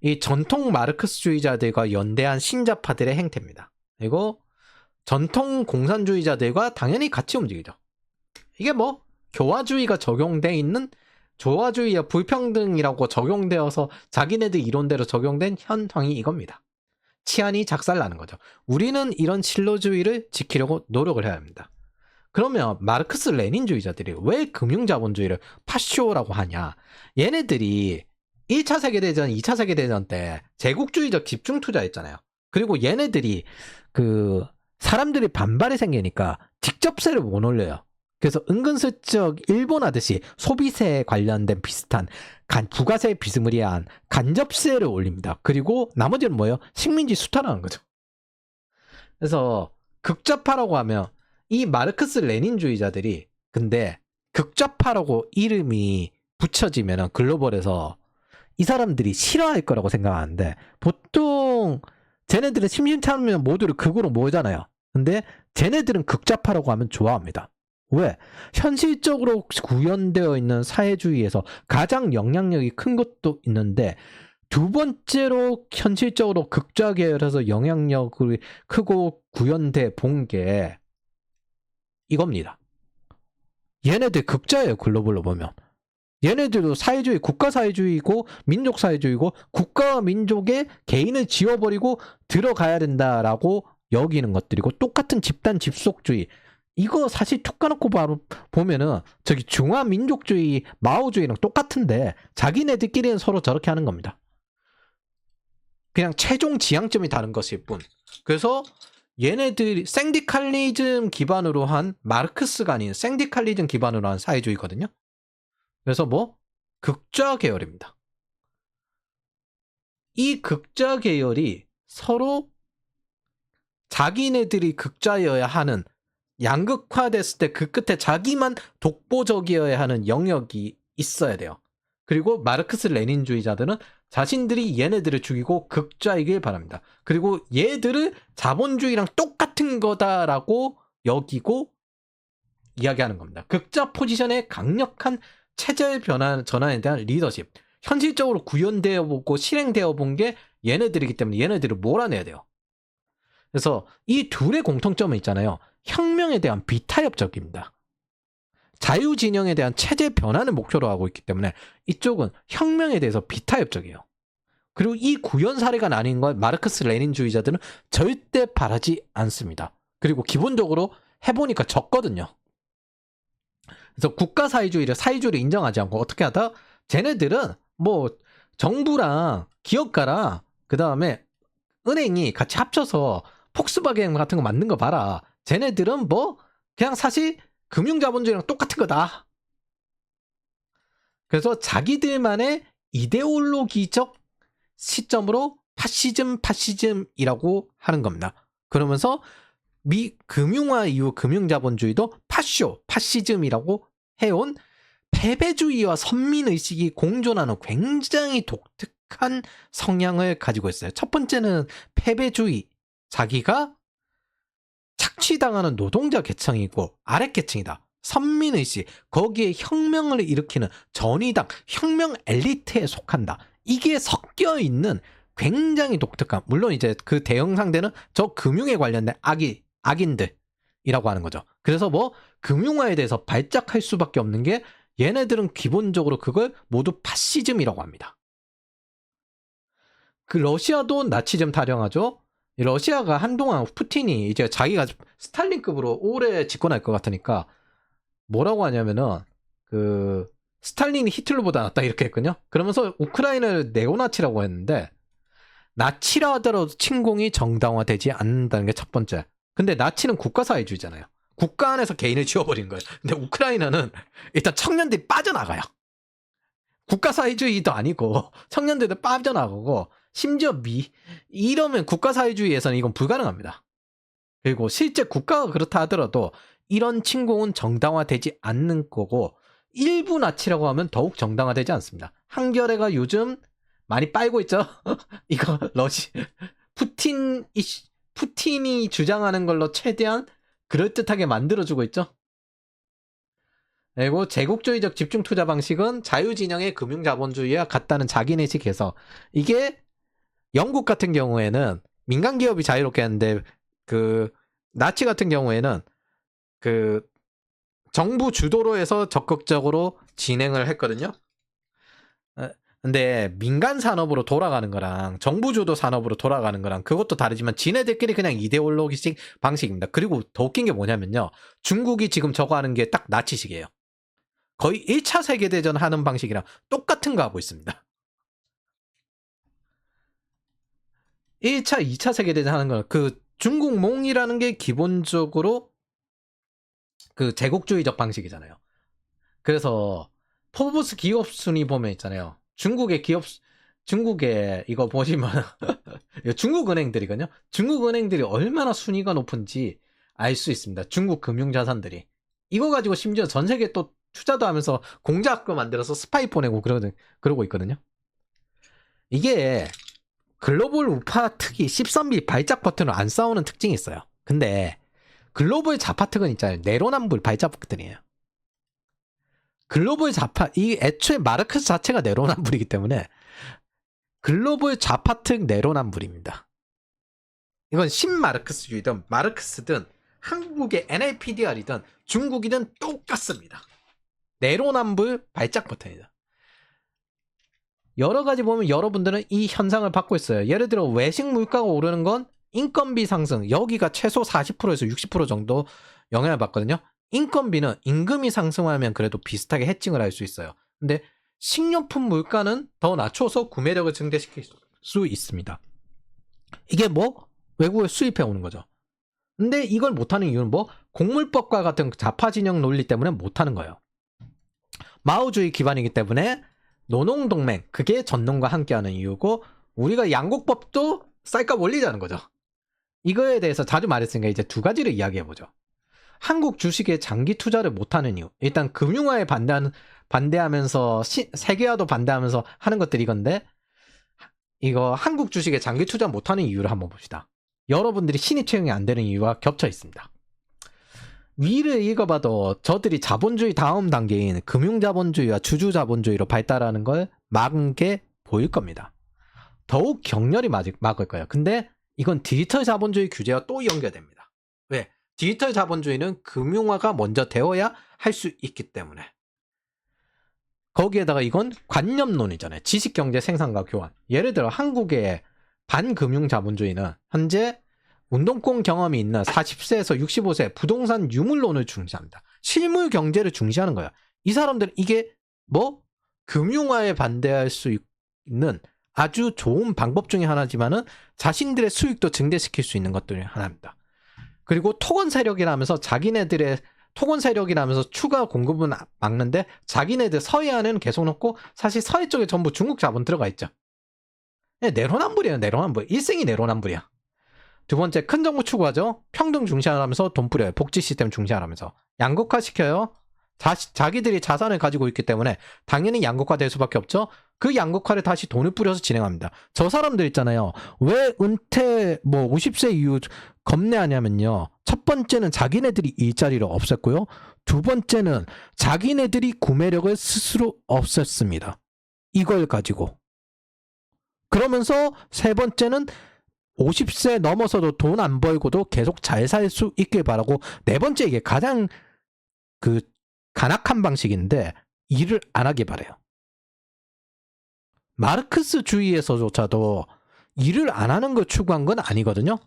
S1: 이 전통 마르크스주의자들과 연대한 신자파들의 행태입니다. 그리고 전통 공산주의자들과 당연히 같이 움직이죠. 이게 뭐 교화주의가 적용돼 있는, 조화주의와 불평등이라고 적용되어서 자기네들 이론대로 적용된 현황이 이겁니다. 치안이 작살나는 거죠. 우리는 이런 신로주의를 지키려고 노력을 해야 합니다. 그러면 마르크스 레닌주의자들이 왜 금융자본주의를 파쇼라고 하냐? 얘네들이 1차 세계대전, 2차 세계대전 때 제국주의적 집중투자했잖아요. 그리고 얘네들이 사람들이 반발이 생기니까 직접세를 못 올려요. 그래서 은근슬쩍 일본 하듯이 소비세에 관련된 비슷한 부가세 비스무리한 간접세를 올립니다. 그리고 나머지는 뭐예요? 식민지 수탈하는 거죠. 그래서 극좌파라고 하면 이 마르크스 레닌주의자들이, 근데 극좌파라고 이름이 붙여지면 글로벌에서 이 사람들이 싫어할 거라고 생각하는데, 보통 쟤네들은 심심찮으면 모두를 극으로 모으잖아요. 근데 쟤네들은 극좌파라고 하면 좋아합니다. 왜? 현실적으로 구현되어 있는 사회주의에서 가장 영향력이 큰 것도 있는데, 두 번째로 현실적으로 극좌 계열에서 영향력이 크고 구현돼 본 게 이겁니다. 얘네들 극좌예요. 글로벌로 보면. 얘네들도 사회주의, 국가사회주의고 민족사회주의고, 국가와 민족의 개인을 지워버리고 들어가야 된다라고 여기는 것들이고, 똑같은 집단 집속주의, 이거 사실 툭 까놓고 바로 보면은 저기 중화민족주의, 마오주의랑 똑같은데 자기네들끼리는 서로 저렇게 하는 겁니다. 그냥 최종 지향점이 다른 것일 뿐. 그래서 얘네들이 생디칼리즘 기반으로 한, 마르크스가 아닌 생디칼리즘 기반으로 한 사회주의거든요. 그래서 뭐 극좌 계열입니다. 이 극좌 계열이 서로 자기네들이 극자여야 하는, 양극화됐을 때 그 끝에 자기만 독보적이어야 하는 영역이 있어야 돼요. 그리고 마르크스 레닌주의자들은 자신들이 얘네들을 죽이고 극자이길 바랍니다. 그리고 얘들을 자본주의랑 똑같은 거다라고 여기고 이야기하는 겁니다. 극자 포지션의 강력한 체제 전환에 대한 리더십, 현실적으로 구현되어 보고 실행되어 본 게 얘네들이기 때문에 얘네들을 몰아내야 돼요. 그래서 이 둘의 공통점은 있잖아요. 혁명에 대한 비타협적입니다. 자유진영에 대한 체제 변화를 목표로 하고 있기 때문에 이쪽은 혁명에 대해서 비타협적이에요. 그리고 이 구현 사례가 나뉜 걸 마르크스 레닌주의자들은 절대 바라지 않습니다. 그리고 기본적으로 해보니까 졌거든요. 그래서 국가사회주의를 사회주의를 인정하지 않고 어떻게 하다 쟤네들은 뭐 정부랑 기업가랑 그 다음에 은행이 같이 합쳐서 폭스바겐 같은 거 만든 거 봐라. 쟤네들은 뭐 그냥 사실 금융자본주의랑 똑같은 거다. 그래서 자기들만의 이데올로기적 시점으로 파시즘이라고 하는 겁니다. 그러면서 금융화 이후 금융자본주의도 파시즘이라고 해온 패배주의와 선민의식이 공존하는 굉장히 독특한 성향을 가지고 있어요. 첫 번째는 패배주의. 자기가 착취당하는 노동자 계층이고 아랫계층이다. 선민의식. 거기에 혁명을 일으키는 전위당, 혁명 엘리트에 속한다. 이게 섞여 있는 굉장히 독특한, 물론 이제 그 대형 상대는 저 금융에 관련된 악인들이라고 하는 거죠. 그래서 뭐 금융화에 대해서 발작할 수밖에 없는 게 얘네들은 기본적으로 그걸 모두 파시즘이라고 합니다. 그 러시아도 나치즘 타령하죠. 러시아가 한동안 푸틴이 이제 자기가 스탈린급으로 오래 집권할 것 같으니까 뭐라고 하냐면은 그 스탈린이 히틀러보다 낫다 이렇게 했거든요. 그러면서 우크라이나를 네오나치라고 했는데 나치라 하더라도 침공이 정당화되지 않는다는 게 첫 번째. 근데 나치는 국가사회주의잖아요. 국가 안에서 개인을 지워버린 거예요. 근데 우크라이나는 일단 청년들이 빠져나가요. 국가사회주의도 아니고 청년들도 빠져나가고 심지어 이러면 국가사회주의에서는 이건 불가능합니다. 그리고 실제 국가가 그렇다 하더라도 이런 침공은 정당화되지 않는 거고 일부 나치라고 하면 더욱 정당화되지 않습니다. 한겨레가 요즘 많이 빨고 있죠. 이거 푸틴이 주장하는 걸로 최대한 그럴듯하게 만들어주고 있죠. 그리고 제국주의적 집중 투자 방식은 자유진영의 금융자본주의와 같다는 자기네식 해서, 이게 영국 같은 경우에는 민간 기업이 자유롭게 하는데 그 나치 같은 경우에는 그 정부 주도로 해서 적극적으로 진행을 했거든요. 근데 민간 산업으로 돌아가는 거랑 정부 주도 산업으로 돌아가는 거랑 그것도 다르지만 지네들끼리 그냥 이데올로기식 방식입니다. 그리고 더 웃긴 게 뭐냐면요. 중국이 지금 저거 하는 게 딱 나치식이에요. 거의 1차 세계대전 하는 방식이랑 똑같은 거 하고 있습니다. 1차, 2차 세계대전 하는 건 그 중국몽이라는 게 기본적으로 그 제국주의적 방식이잖아요. 그래서 포브스 기업 순위 보면 있잖아요. 중국의 이거 보시면 중국 은행들이거든요. 중국 은행들이 얼마나 순위가 높은지 알 수 있습니다. 중국 금융자산들이. 이거 가지고 심지어 전 세계 또 투자도 하면서 공작학교 만들어서 스파이 보내고 그러고 있거든요. 이게 글로벌 우파 특이 13비 발작 버튼을 안 싸우는 특징이 있어요. 근데 글로벌 좌파 특은 있잖아요. 내로남불 발작 버튼이에요. 글로벌 좌파, 이 애초에 마르크스 자체가 내로남불이기 때문에 글로벌 좌파특 내로남불입니다. 이건 신마르크스주의든 마르크스든 한국의 NLPDR이든 중국이든 똑같습니다. 내로남불 발작 버튼이다. 여러 가지 보면 여러분들은 이 현상을 받고 있어요. 예를 들어 외식 물가가 오르는 건 인건비 상승, 여기가 최소 40%에서 60% 정도 영향을 받거든요. 인건비는 임금이 상승하면 그래도 비슷하게 해칭을 할 수 있어요. 근데 식료품 물가는 더 낮춰서 구매력을 증대시킬 수 있습니다. 이게 뭐 외국에 수입해 오는 거죠. 근데 이걸 못하는 이유는 뭐 공물법과 같은 좌파 진영 논리 때문에 못하는 거예요. 마오주의 기반이기 때문에 노농동맹, 그게 전농과 함께하는 이유고, 우리가 양곡법도 쌀값 올리자는 거죠. 이거에 대해서 자주 말했으니까 이제 두 가지를 이야기해보죠. 한국 주식에 장기 투자를 못하는 이유. 일단 금융화에 반대하면서 세계화도 반대하면서 하는 것들이 이건데, 이거 한국 주식에 장기 투자 못하는 이유를 한번 봅시다. 여러분들이 신입 채용이 안 되는 이유와 겹쳐 있습니다. 위를 읽어봐도 저들이 자본주의 다음 단계인 금융자본주의와 주주자본주의로 발달하는 걸 막은 게 보일 겁니다. 더욱 격렬히 막을 거예요. 근데 이건 디지털 자본주의 규제와 또 연결됩니다. 왜? 디지털 자본주의는 금융화가 먼저 되어야 할 수 있기 때문에. 거기에다가 이건 관념론이잖아요. 지식경제 생산과 교환. 예를 들어 한국의 반금융 자본주의는 현재 운동권 경험이 있는 40세에서 65세 부동산 유물론을 중시합니다. 실물 경제를 중시하는 거야. 이 사람들은 이게 뭐 금융화에 반대할 수 있는 아주 좋은 방법 중에 하나지만은 자신들의 수익도 증대시킬 수 있는 것 중에 하나입니다. 그리고 토건 세력이라면서 자기네들의 토건 세력이라면서 추가 공급은 막는데 자기네들 서해안에는 계속 넣고 사실 서해 쪽에 전부 중국 자본 들어가 있죠. 내로남불이에요. 내로남불. 일생이 내로남불이야. 두 번째, 큰 정부 추구하죠. 평등 중시하라면서 돈 뿌려요. 복지 시스템 중시하라면서. 양극화 시켜요. 자기들이 자산을 가지고 있기 때문에 당연히 양극화될 수밖에 없죠. 그 양극화를 다시 돈을 뿌려서 진행합니다. 저 사람들 있잖아요. 왜 은퇴 50세 이후 겁내하냐면요. 첫 번째는 자기네들이 일자리를 없앴고요. 두 번째는 자기네들이 구매력을 스스로 없앴습니다. 이걸 가지고. 그러면서 세 번째는 50세 넘어서도 돈 안 벌고도 계속 잘 살 수 있길 바라고, 네 번째, 이게 가장 간악한 방식인데 일을 안 하길 바래요. 마르크스주의에서조차도 일을 안 하는 걸 추구한 건 아니거든요.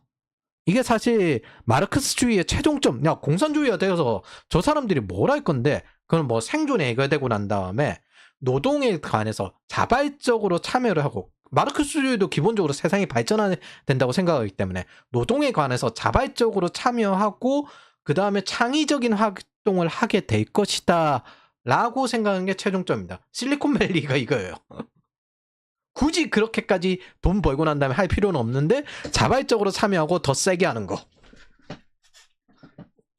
S1: 이게 사실 마르크스주의의 최종점, 야, 공산주의가 되어서 저 사람들이 뭘 할 건데, 그건 뭐 생존이 해결되고 난 다음에 노동에 관해서 자발적으로 참여를 하고, 마르크스주의도 기본적으로 세상이 발전해야 된다고 생각하기 때문에 노동에 관해서 자발적으로 참여하고 그 다음에 창의적인 활동을 하게 될 것이다 라고 생각하는 게 최종점입니다. 실리콘밸리가 이거예요. 굳이 그렇게까지 돈 벌고 난 다음에 할 필요는 없는데 자발적으로 참여하고 더 세게 하는 거,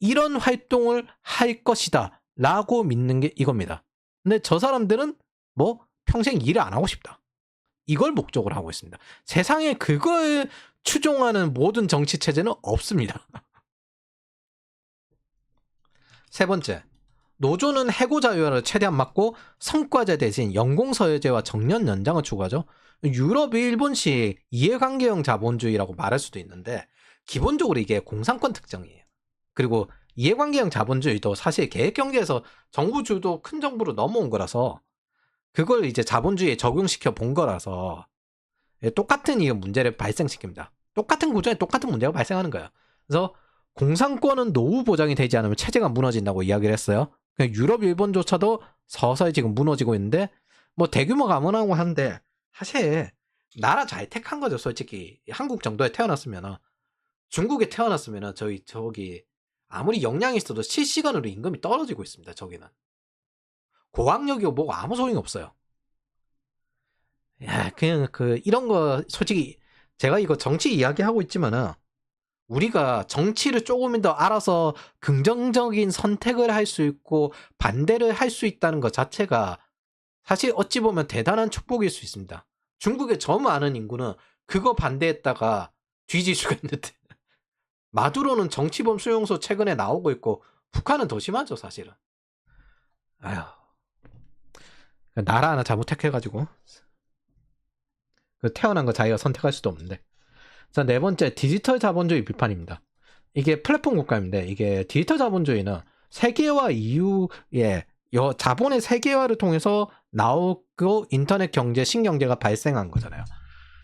S1: 이런 활동을 할 것이다 라고 믿는 게 이겁니다. 근데 저 사람들은 뭐 평생 일을 안 하고 싶다, 이걸 목적으로 하고 있습니다. 세상에 그걸 추종하는 모든 정치 체제는 없습니다. 세 번째, 노조는 해고 자유화를 최대한 막고 성과제 대신 연공서열제와 정년 연장을 추구하죠. 유럽, 일본식 이해관계형 자본주의라고 말할 수도 있는데 기본적으로 이게 공산권 특징이에요. 그리고 이해관계형 자본주의도 사실 계획경제에서 정부 주도 큰 정부로 넘어온 거라서 그걸 이제 자본주의에 적용시켜 본 거라서 똑같은 이 문제를 발생시킵니다. 똑같은 구조에 똑같은 문제가 발생하는 거예요. 그래서 공산권은 노후 보장이 되지 않으면 체제가 무너진다고 이야기를 했어요. 유럽, 일본조차도 서서히 지금 무너지고 있는데 뭐 대규모 감원하고 하는데 사실 나라 잘 택한 거죠. 솔직히 한국 정도에 태어났으면, 중국에 태어났으면 저기 아무리 역량이 있어도 실시간으로 임금이 떨어지고 있습니다. 저기는 고학력이고 뭐고 아무 소용이 없어요. 야, 그냥 이런 거 솔직히 제가 이거 정치 이야기하고 있지만은 우리가 정치를 조금 더 알아서 긍정적인 선택을 할 수 있고 반대를 할 수 있다는 것 자체가 사실 어찌 보면 대단한 축복일 수 있습니다. 중국의 저 많은 인구는 그거 반대했다가 뒤질 수가 있는데 마두로는 정치범 수용소 최근에 나오고 있고 북한은 더 심하죠 사실은. 아휴, 나라 하나 잘못택해가지고 태어난 거 자기가 선택할 수도 없는데. 자, 네 번째, 디지털 자본주의 비판입니다. 이게 플랫폼 국가인데 이게 디지털 자본주의는 세계화 이후에 자본의 세계화를 통해서 나오고 인터넷 경제, 신경제가 발생한 거잖아요.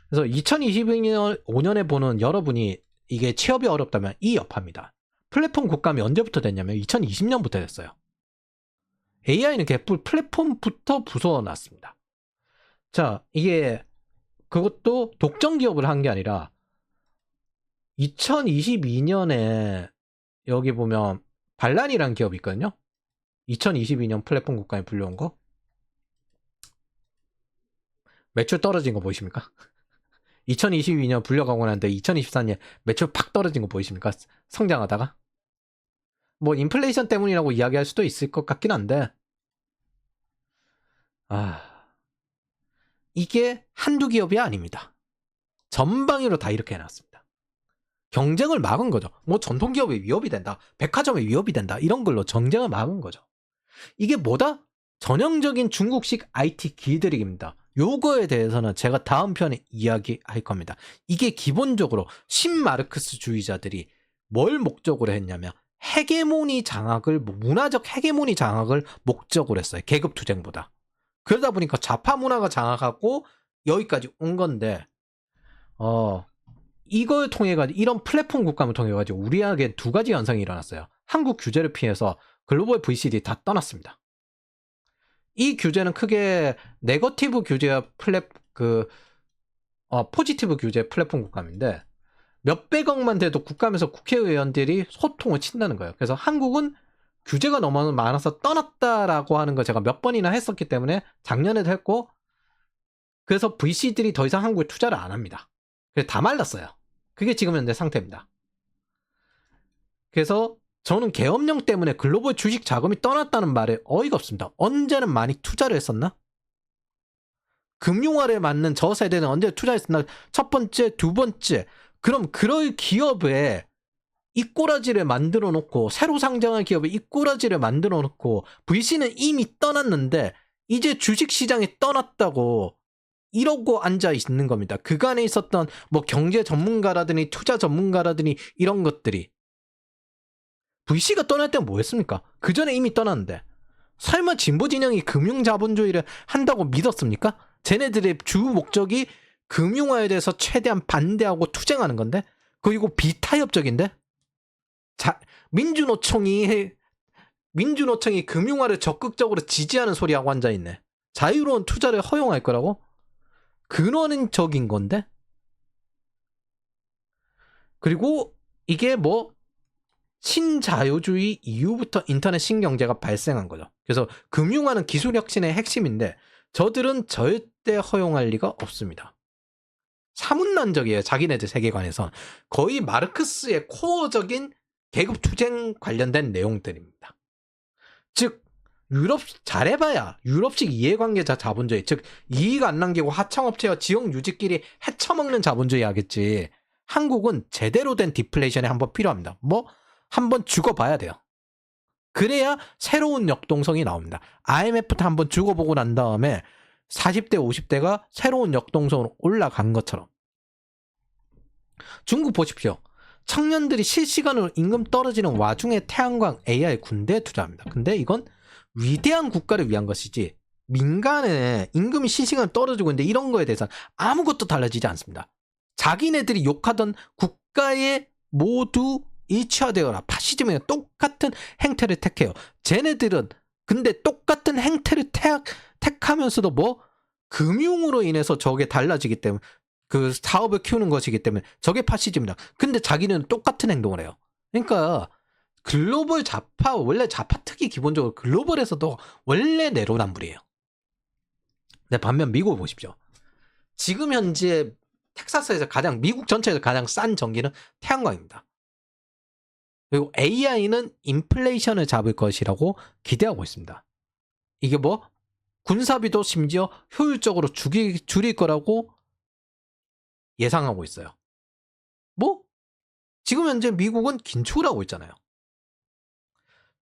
S1: 그래서 2022년 5년에 보는 여러분이 이게 취업이 어렵다면 이 여파입니다. 플랫폼 국감이 언제부터 됐냐면 2020년부터 됐어요. AI는 개뿔 플랫폼부터 부숴놨습니다. 자, 이게 그것도 독점 기업을 한 게 아니라 2022년에 여기 보면 반란이라는 기업이 있거든요. 2022년 플랫폼 국가에 불려온 거. 매출 떨어진 거 보이십니까? 2022년 불려가고 나는데 2024년 매출 팍 떨어진 거 보이십니까? 성장하다가. 뭐 인플레이션 때문이라고 이야기할 수도 있을 것 같긴 한데 이게 한두 기업이 아닙니다. 전방위로 다 이렇게 해놨습니다. 경쟁을 막은 거죠. 뭐 전통기업의 위협이 된다, 백화점의 위협이 된다, 이런 걸로 경쟁을 막은 거죠. 이게 뭐다? 전형적인 중국식 IT 길들이기입니다. 요거에 대해서는 제가 다음 편에 이야기할 겁니다. 이게 기본적으로 신마르크스주의자들이 뭘 목적으로 했냐면 헤게모니 장악을, 문화적 헤게모니 장악을 목적으로 했어요. 계급투쟁보다. 그러다 보니까 좌파 문화가 장악하고 여기까지 온 건데 이걸 통해 가지고, 이런 플랫폼 국감을 통해 가지고 우리에게 두 가지 현상이 일어났어요. 한국 규제를 피해서 글로벌 VCD 다 떠났습니다. 이 규제는 크게 네거티브 규제와 포지티브 규제 플랫폼 국감인데 몇백억만 돼도 국감에서 국회의원들이 소통을 친다는 거예요. 그래서 한국은 규제가 너무 많아서 떠났다라고 하는 거 제가 몇 번이나 했었기 때문에 작년에도 했고, 그래서 VC들이 더 이상 한국에 투자를 안 합니다. 그래서 다 말랐어요. 그게 지금 현재 상태입니다. 그래서 저는 계엄령 때문에 글로벌 주식 자금이 떠났다는 말에 어이가 없습니다. 언제는 많이 투자를 했었나? 금융화를 맞는 저 세대는 언제 투자했었나? 첫 번째, 두 번째. 그럼 그럴 기업에 이 꼬라지를 만들어 놓고, 새로 상장한 기업에 이 꼬라지를 만들어 놓고, VC는 이미 떠났는데 이제 주식시장에 떠났다고 이러고 앉아 있는 겁니다. 그간에 있었던 뭐 경제 전문가라더니 투자 전문가라더니 이런 것들이, VC가 떠날 때는 뭐 했습니까? 그 전에 이미 떠났는데. 설마 진보 진영이 금융자본주의를 한다고 믿었습니까? 쟤네들의 주 목적이 금융화에 대해서 최대한 반대하고 투쟁하는 건데, 그리고 비타협적인데, 민주노총이 금융화를 적극적으로 지지하는 소리하고 앉아있네. 자유로운 투자를 허용할 거라고? 근원적인 건데? 그리고 이게 뭐 신자유주의 이후부터 인터넷 신경제가 발생한 거죠. 그래서 금융화는 기술혁신의 핵심인데 저들은 절대 허용할 리가 없습니다. 사문난적이에요. 자기네들 세계관에선. 거의 마르크스의 코어적인 계급투쟁 관련된 내용들입니다. 즉 유럽, 잘해봐야 유럽식 이해관계자 자본주의, 즉 이익 안 남기고 하청업체와 지역유지끼리 헤쳐먹는 자본주의 하겠지. 한국은 제대로 된 디플레이션이 한번 필요합니다. 뭐 한번 죽어봐야 돼요. 그래야 새로운 역동성이 나옵니다. IMF부터 한번 죽어보고 난 다음에 40대 50대가 새로운 역동성으로 올라간 것처럼. 중국 보십시오. 청년들이 실시간으로 임금 떨어지는 와중에 태양광, AI, 군대에 투자합니다. 근데 이건 위대한 국가를 위한 것이지 민간의 임금이 실시간으로 떨어지고 있는데 이런 거에 대해서는 아무것도 달라지지 않습니다. 자기네들이 욕하던 국가에 모두 일치화되어라. 파시즘에 똑같은 행태를 택해요. 쟤네들은 근데 똑같은 행태를 택하면서도 뭐 금융으로 인해서 저게 달라지기 때문에, 그 사업을 키우는 것이기 때문에 저게 파시즘이다. 근데 자기는 똑같은 행동을 해요. 그러니까 글로벌 좌파, 원래 좌파 특이 기본적으로 글로벌에서도 원래 내로남불이에요. 근데 반면 미국을 보십시오. 지금 현재 텍사스에서 미국 전체에서 가장 싼 전기는 태양광입니다. 그리고 AI는 인플레이션을 잡을 것이라고 기대하고 있습니다. 이게 뭐 군사비도 심지어 효율적으로 줄일 거라고 예상하고 있어요. 뭐 지금 현재 미국은 긴축을 하고 있잖아요.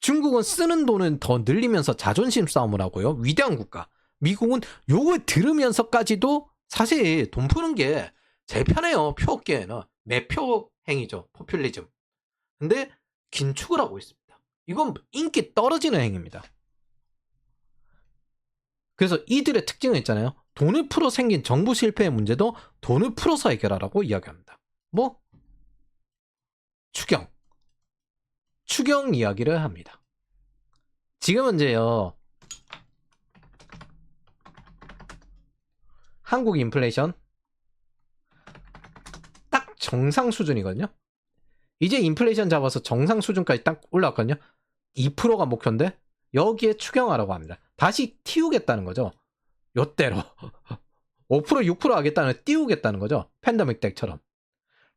S1: 중국은 쓰는 돈은 더 늘리면서 자존심 싸움을 하고요. 위대한 국가. 미국은 요걸 들으면서까지도 사실 돈 푸는 게 제일 편해요. 표 얻기에는. 매표 행위죠. 포퓰리즘. 근데 긴축을 하고 있습니다. 이건 인기 떨어지는 행위입니다. 그래서 이들의 특징은 있잖아요. 돈을 풀어 생긴 정부 실패의 문제도 돈을 풀어서 해결하라고 이야기합니다. 뭐? 추경 이야기를 합니다. 지금 현재요, 한국 인플레이션 딱 정상 수준이거든요. 이제 인플레이션 잡아서 정상 수준까지 딱 올라왔거든요. 2%가 목표인데 여기에 추경하라고 합니다. 다시 틔우겠다는 거죠. 요때로. 5% 6% 하겠다는 띄우겠다는 거죠. 팬데믹 때처럼.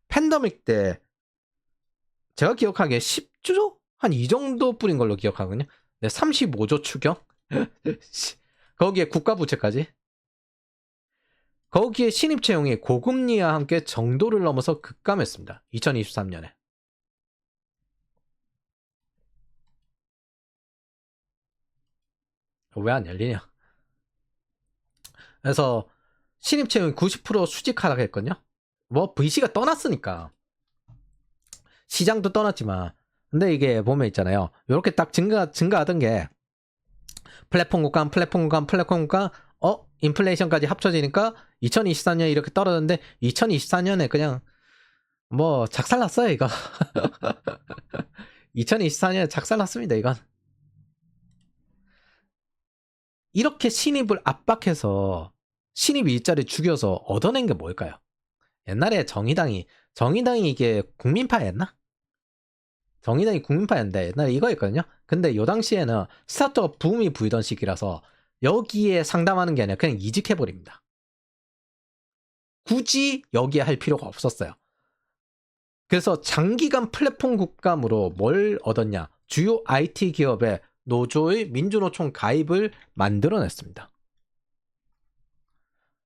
S1: 팬데믹 때 제가 기억하기에 10조? 한 이 정도 뿌린 걸로 기억하거든요. 네, 35조 추경? 거기에 국가부채까지. 거기에 신입 채용이 고금리와 함께 정도를 넘어서 급감했습니다. 2023년에. 왜 안 열리냐? 그래서 신입 채용이 90% 수직 하락했거든요. 뭐 VC가 떠났으니까. 시장도 떠났지만. 근데 이게 보면 있잖아요. 이렇게 딱 증가하던 게 플랫폼 국가, 인플레이션까지 합쳐지니까 2024년에 이렇게 떨어졌는데 2024년에 그냥 뭐 작살났어요, 이거. 2024년에 작살났습니다, 이건. 이렇게 신입을 압박해서 신입 일자리 죽여서 얻어낸 게 뭘까요? 옛날에 정의당이 이게 국민파였나? 정의당이 국민파였는데 옛날에 이거였거든요. 근데 요 당시에는 스타트업 붐이 불던 시기라서 여기에 상담하는 게 아니라 그냥 이직해버립니다. 굳이 여기에 할 필요가 없었어요. 그래서 장기간 플랫폼 국감으로 뭘 얻었냐? 주요 IT 기업의 노조의 민주노총 가입을 만들어냈습니다.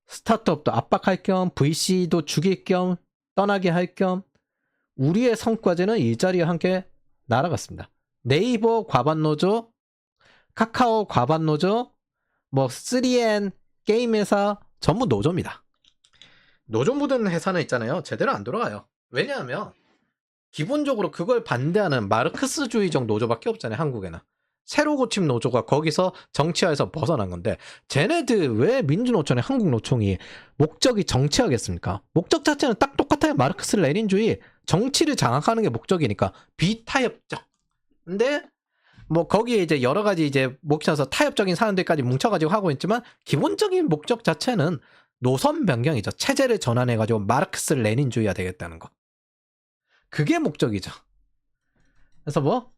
S1: 스타트업도 압박할 겸 VC도 죽일 겸 떠나게 할 겸 우리의 성과제는 일자리와 함께 날아갔습니다. 네이버 과반노조, 카카오 과반노조, 뭐 3N 게임 회사 전부 노조입니다. 노조 묻은 회사는 있잖아요. 제대로 안 돌아가요. 왜냐하면 기본적으로 그걸 반대하는 마르크스주의적 노조밖에 없잖아요. 한국에는. 새로 고침 노조가 거기서 정치화에서 벗어난 건데 쟤네들 왜 민주노총의 한국노총이 목적이 정치하겠습니까? 목적 자체는 딱 똑같아요. 마르크스 레닌주의. 정치를 장악하는 게 목적이니까 비타협적. 근데 뭐 거기에 이제 여러 가지 이제 목적에서 타협적인 사람들까지 뭉쳐가지고 하고 있지만 기본적인 목적 자체는 노선 변경이죠. 체제를 전환해가지고 마르크스 레닌주의가 되겠다는 거. 그게 목적이죠. 그래서 뭐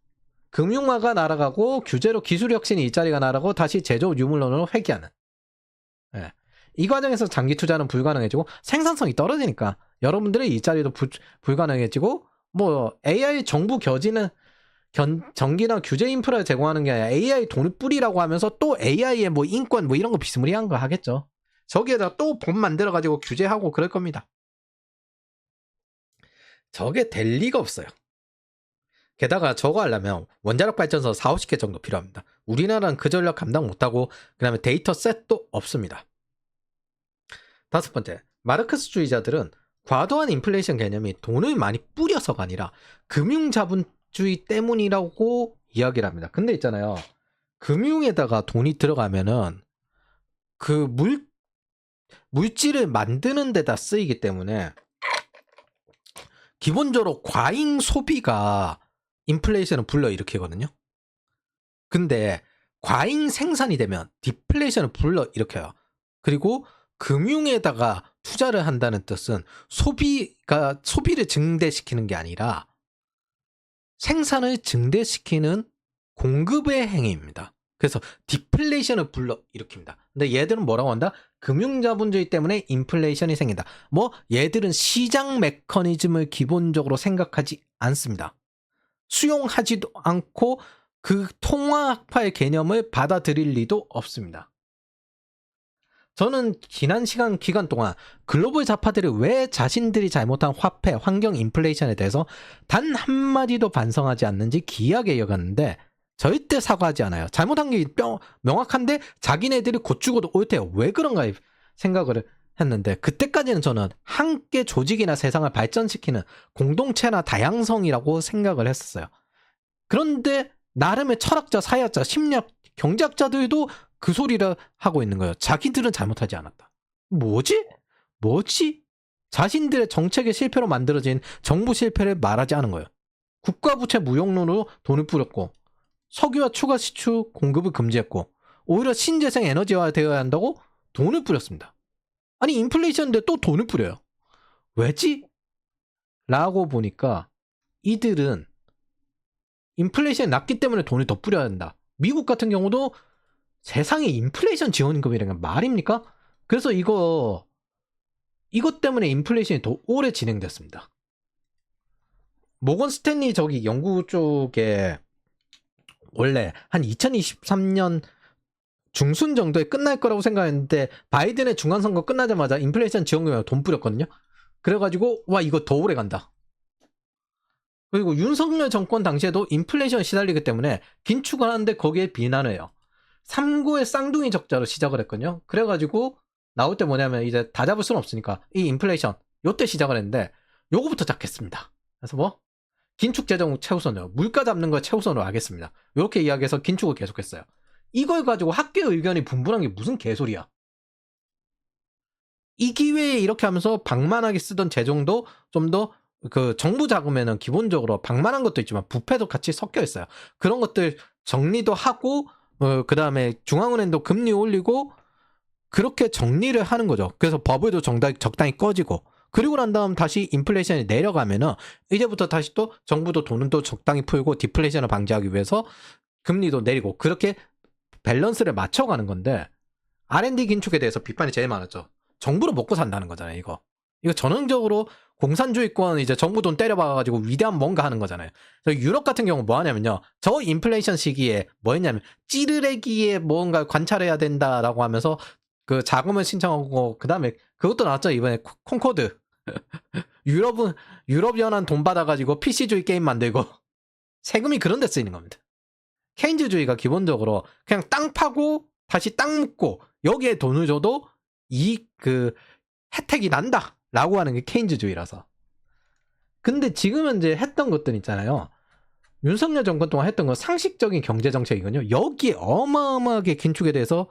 S1: 금융화가 날아가고 규제로 기술혁신 일자리가 날아가고 다시 제조 유물론으로 회귀하는. 예. 이 과정에서 장기 투자는 불가능해지고 생산성이 떨어지니까 여러분들의 일자리도 불가능해지고 뭐 AI 정부 겨지는 전기나 규제 인프라를 제공하는 게 아니라 AI 돈을 뿌리라고 하면서 또 AI의 뭐 인권 뭐 이런 거 비스무리한 거 하겠죠. 저기에다 또 법 만들어가지고 규제하고 그럴 겁니다. 저게 될 리가 없어요. 게다가 저거 하려면 원자력 발전소 4, 50개 정도 필요합니다. 우리나라는 그 전력 감당 못하고 그 다음에 데이터 셋도 없습니다. 다섯 번째, 마르크스주의자들은 과도한 인플레이션 개념이 돈을 많이 뿌려서가 아니라 금융자본주의 때문이라고 이야기를 합니다. 근데 있잖아요. 금융에다가 돈이 들어가면은 그 물질을 만드는 데다 쓰이기 때문에 기본적으로 과잉 소비가 인플레이션을 불러일으키거든요. 근데 과잉 생산이 되면 디플레이션을 불러일으켜요. 그리고 금융에다가 투자를 한다는 뜻은 소비를 증대시키는 게 아니라 생산을 증대시키는 공급의 행위입니다. 그래서 디플레이션을 불러일으킵니다. 근데 얘들은 뭐라고 한다? 금융자본주의 때문에 인플레이션이 생긴다. 뭐 얘들은 시장 메커니즘을 기본적으로 생각하지 않습니다. 수용하지도 않고 그 통화학파의 개념을 받아들일 리도 없습니다. 저는 지난 기간 동안 글로벌 좌파들이 왜 자신들이 잘못한 화폐, 환경 인플레이션에 대해서 단 한마디도 반성하지 않는지 기이하게 여겼는데 절대 사과하지 않아요. 잘못한 게 명확한데 자기네들이 곧 죽어도 옳대요. 왜 그런가 생각을 했는데 그때까지는 저는 함께 조직이나 세상을 발전시키는 공동체나 다양성이라고 생각을 했었어요. 그런데 나름의 철학자, 사회학자, 심리학, 경제학자들도 그 소리를 하고 있는 거예요. 자기들은 잘못하지 않았다. 뭐지? 자신들의 정책의 실패로 만들어진 정부 실패를 말하지 않은 거예요. 국가부채 무용론으로 돈을 뿌렸고 석유와 추가 시추 공급을 금지했고 오히려 신재생 에너지화 되어야 한다고 돈을 뿌렸습니다. 아니 인플레이션인데 또 돈을 뿌려요. 왜지? 라고 보니까 이들은 인플레이션이 낮기 때문에 돈을 더 뿌려야 한다. 미국 같은 경우도 세상에 인플레이션 지원금이라는 게 말입니까? 그래서 이것 때문에 인플레이션이 더 오래 진행됐습니다. 모건 스탠리 저기 연구 쪽에 원래 한 2023년 중순 정도에 끝날 거라고 생각했는데 바이든의 중간선거 끝나자마자 인플레이션 지원금에 돈 뿌렸거든요. 그래가지고 와 이거 더 오래 간다. 그리고 윤석열 정권 당시에도 인플레이션 시달리기 때문에 긴축을 하는데 거기에 비난을 해요. 3구의 쌍둥이 적자로 시작을 했거든요. 그래가지고 나올 때 뭐냐면 이제 다 잡을 수는 없으니까 이 인플레이션 요때 시작을 했는데 요거부터 잡겠습니다. 그래서 뭐 긴축 재정 최우선으로 물가 잡는 걸 최우선으로 하겠습니다. 이렇게 이야기해서 긴축을 계속했어요. 이걸 가지고 학계 의견이 분분한 게 무슨 개소리야. 이 기회에 이렇게 하면서 방만하게 쓰던 재정도 좀 더 그 정부 자금에는 기본적으로 방만한 것도 있지만 부패도 같이 섞여 있어요. 그런 것들 정리도 하고 그 다음에 중앙은행도 금리 올리고 그렇게 정리를 하는 거죠. 그래서 버블도 적당히 꺼지고 그리고 난 다음 다시 인플레이션이 내려가면은 이제부터 다시 또 정부도 돈은 또 적당히 풀고 디플레이션을 방지하기 위해서 금리도 내리고 그렇게 밸런스를 맞춰가는 건데 R&D 긴축에 대해서 비판이 제일 많았죠. 정부로 먹고 산다는 거잖아요. 이거 전형적으로 공산주의권 이제 정부 돈 때려박아가지고 위대한 뭔가 하는 거잖아요. 유럽 같은 경우 뭐 하냐면요. 저 인플레이션 시기에 뭐 했냐면 찌르레기에 뭔가 관찰해야 된다라고 하면서 그 자금을 신청하고 그 다음에 그것도 나왔죠. 이번에 콩코드. 유럽연한 돈 받아가지고 PC주의 게임 만들고 세금이 그런 데 쓰이는 겁니다. 케인즈주의가 기본적으로 그냥 땅 파고 다시 땅 묻고 여기에 돈을 줘도 그 혜택이 난다라고 하는 게 케인즈주의라서. 근데 지금 현재 했던 것들 있잖아요. 윤석열 정권 동안 했던 건 상식적인 경제정책이거든요. 여기에 어마어마하게 긴축에 대해서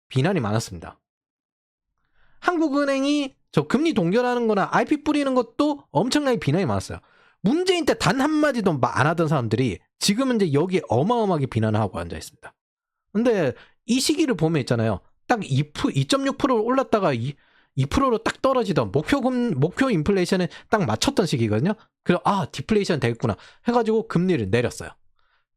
S1: 비난이 많았습니다. 한국은행이 저 금리 동결하는 거나 IP 뿌리는 것도 엄청나게 비난이 많았어요. 문재인 때 단 한마디도 안 하던 사람들이 지금은 이제 여기에 어마어마하게 비난을 하고 앉아 있습니다. 근데 이 시기를 보면 있잖아요. 딱 2.6%를 올랐다가 2%로 딱 떨어지던 목표 인플레이션에 딱 맞췄던 시기거든요. 그래서 디플레이션 되겠구나 해가지고 금리를 내렸어요.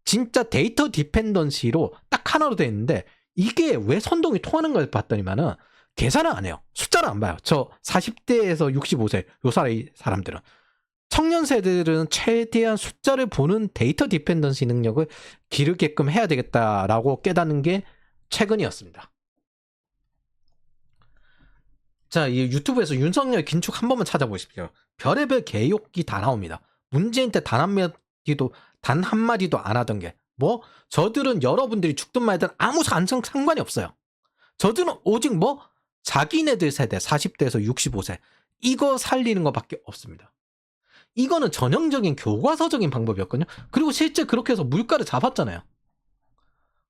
S1: 진짜 데이터 디펜던시로 딱 하나로 돼 있는데 이게 왜 선동이 통하는 걸 봤더니만은 계산을 안 해요. 숫자를 안 봐요. 저 40대에서 65세 요 사람들은 청년 세대들은 최대한 숫자를 보는 데이터 디펜던시 능력을 기르게끔 해야 되겠다라고 깨닫는 게 최근이었습니다. 자, 이 유튜브에서 윤석열 긴축 한 번만 찾아보십시오. 별의별 개욕이 다 나옵니다. 문재인 때 단 한마디도 안 하던 게 뭐 저들은 여러분들이 죽든 말든 아무 상관이 없어요. 저들은 오직 뭐 자기네들 세대 40대에서 65세 이거 살리는 것밖에 없습니다. 이거는 전형적인 교과서적인 방법이었거든요. 그리고 실제 그렇게 해서 물가를 잡았잖아요.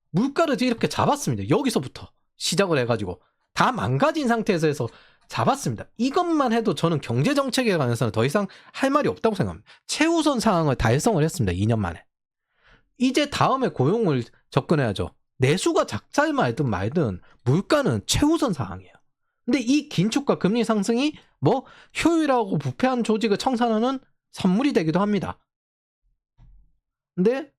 S1: 물가를 이렇게 잡았습니다. 여기서부터 시작을 해가지고 다 망가진 상태에서 해서 잡았습니다. 이것만 해도 저는 경제정책에 관해서는 더 이상 할 말이 없다고 생각합니다. 최우선 사항을 달성을 했습니다. 2년 만에. 이제 다음에 고용을 접근해야죠. 내수가 작살 말든 물가는 최우선 사항이에요. 근데 이 긴축과 금리 상승이 뭐 효율하고 부패한 조직을 청산하는 선물이 되기도 합니다. 근데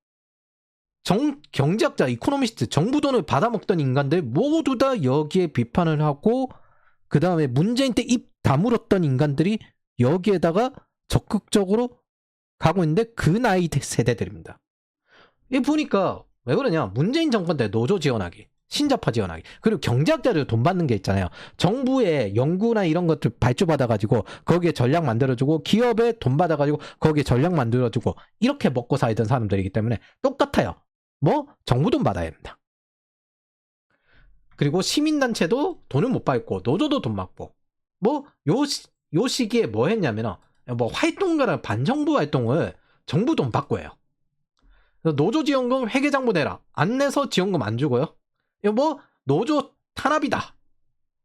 S1: 경제학자, 이코노미스트, 정부 돈을 받아먹던 인간들 모두 다 여기에 비판을 하고 그 다음에 문재인 때 입 다물었던 인간들이 여기에다가 적극적으로 가고 있는데 그 나이 세대들입니다. 이 보니까 왜 그러냐? 문재인 정권 때 노조 지원하기, 신자파 지원하기, 그리고 경제학자들 돈 받는 게 있잖아요. 정부의 연구나 이런 것들 발주받아가지고 거기에 전략 만들어주고 기업에 돈 받아가지고 거기에 전략 만들어주고 이렇게 먹고 살던 사람들이기 때문에 똑같아요. 뭐 정부 돈 받아야 됩니다. 그리고 시민단체도 돈을 못 받고 노조도 돈 받고 뭐 요 시기에 뭐 했냐면 뭐 활동가나 반정부 활동을 정부 돈 받고 해요. 노조 지원금 회계장부 내라. 안 내서 지원금 안 주고요. 이거 뭐 노조 탄압이다.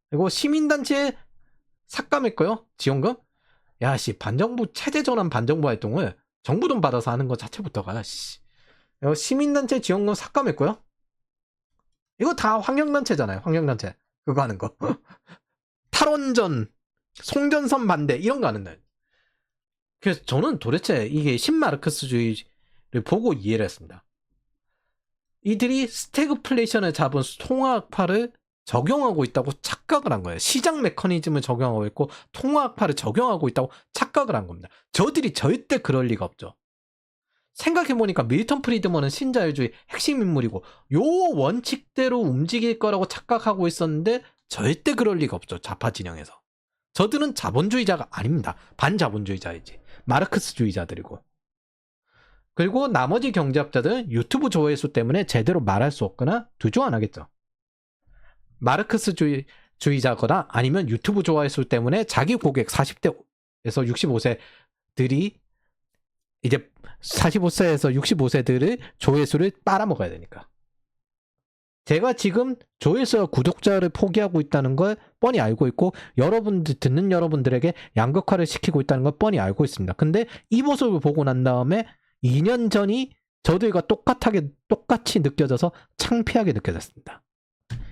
S1: 그리고 시민단체 삭감했고요. 지원금. 야씨 반정부 체제전환 반정부 활동을 정부 돈 받아서 하는 것 자체부터가 이거 시민단체 지원금 삭감했고요. 이거 다 환경단체잖아요. 환경단체 그거 하는 거. 탈원전, 송전선 반대 이런 거 하는 날. 그래서 저는 도대체 이게 신마르크스주의를 보고 이해를 했습니다. 이들이 스태그플레이션을 잡은 통화학파를 적용하고 있다고 착각을 한 거예요. 시장 메커니즘을 적용하고 있고 통화학파를 적용하고 있다고 착각을 한 겁니다. 저들이 절대 그럴 리가 없죠. 생각해보니까 밀턴 프리드먼은 신자유주의 핵심 인물이고 요 원칙대로 움직일 거라고 착각하고 있었는데 절대 그럴 리가 없죠. 좌파 진영에서. 저들은 자본주의자가 아닙니다. 반자본주의자이지. 마르크스주의자들이고. 그리고 나머지 경제학자들은 유튜브 조회수 때문에 제대로 말할 수 없거나 두중 안 하겠죠. 마르크스주의자거나 아니면 유튜브 조회수 때문에 자기 고객 40대에서 65세들이 이제 45세에서 65세들의 조회수를 빨아먹어야 되니까. 제가 지금 조회수와 구독자를 포기하고 있다는 걸 뻔히 알고 있고 여러분들 듣는 여러분들에게 양극화를 시키고 있다는 걸 뻔히 알고 있습니다. 근데 이 모습을 보고 난 다음에 2년 전이 저들과 똑같이 느껴져서 창피하게 느껴졌습니다.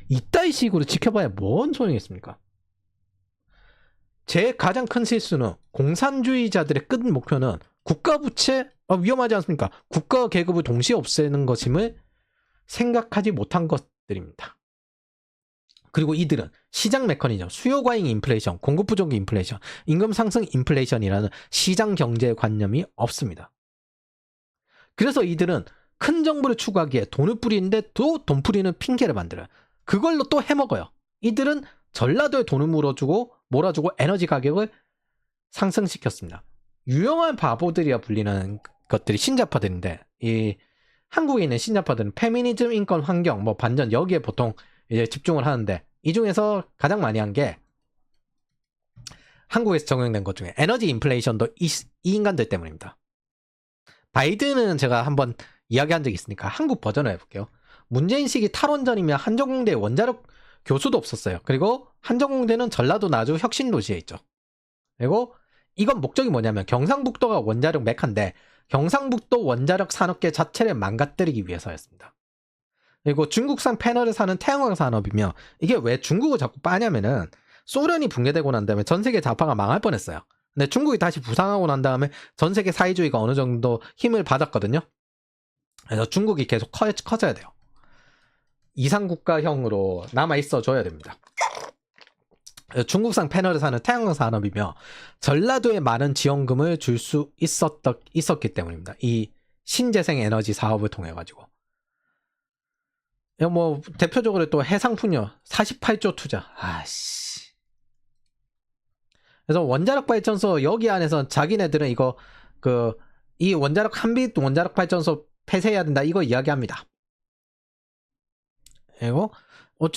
S1: 이따위 식으로 지켜봐야 뭔 소용이 있습니까? 제 가장 큰 실수는 공산주의자들의 끝 목표는 국가부채 위험하지 않습니까? 국가 계급을 동시에 없애는 것임을 생각하지 못한 것들입니다. 그리고 이들은 시장 메커니즘, 수요 과잉 인플레이션, 공급 부족 인플레이션, 임금 상승 인플레이션이라는 시장 경제 관념이 없습니다. 그래서 이들은 큰 정부를 추구하기에 돈을 뿌리는데 또 돈 뿌리는 핑계를 만들어요. 그걸로 또 해먹어요. 이들은 전라도에 돈을 몰아주고 에너지 가격을 상승시켰습니다. 유용한 바보들이야 불리는 것들이 신자파들인데 이 한국에 있는 신자파들은 페미니즘, 인권, 환경, 반전 여기에 보통 이제 집중을 하는데 이 중에서 가장 많이 한 게 한국에서 적용된 것 중에 에너지 인플레이션도 이 인간들 때문입니다. 바이든은 제가 한번 이야기한 적이 있으니까 한국 버전을 해볼게요. 문재인 시기 탈원전이면 한전공대에 원자력 교수도 없었어요. 그리고 한전공대는 전라도 나주 혁신도시에 있죠. 그리고 이건 목적이 뭐냐면 경상북도가 원자력 메카인데 경상북도 원자력 산업계 자체를 망가뜨리기 위해서였습니다. 그리고 중국산 패널을 사는 태양광 산업이며 이게 왜 중국을 자꾸 빠냐면은 소련이 붕괴되고 난 다음에 전 세계 좌파가 망할 뻔했어요. 근데 중국이 다시 부상하고 난 다음에 전 세계 사회주의가 어느 정도 힘을 받았거든요. 그래서 중국이 계속 커져야 돼요. 이상국가형으로 남아있어 줘야 됩니다. 중국산 패널을 사는 태양광 산업이며 전라도에 많은 지원금을 줄 수 있었기 때문입니다. 이 신재생 에너지 사업을 통해 가지고 대표적으로 또 해상풍력 48조 투자. 아씨. 그래서 원자력 발전소 여기 안에서 자기네들은 이 한빛 원자력 발전소 폐쇄해야 된다 이거 이야기합니다. 그리고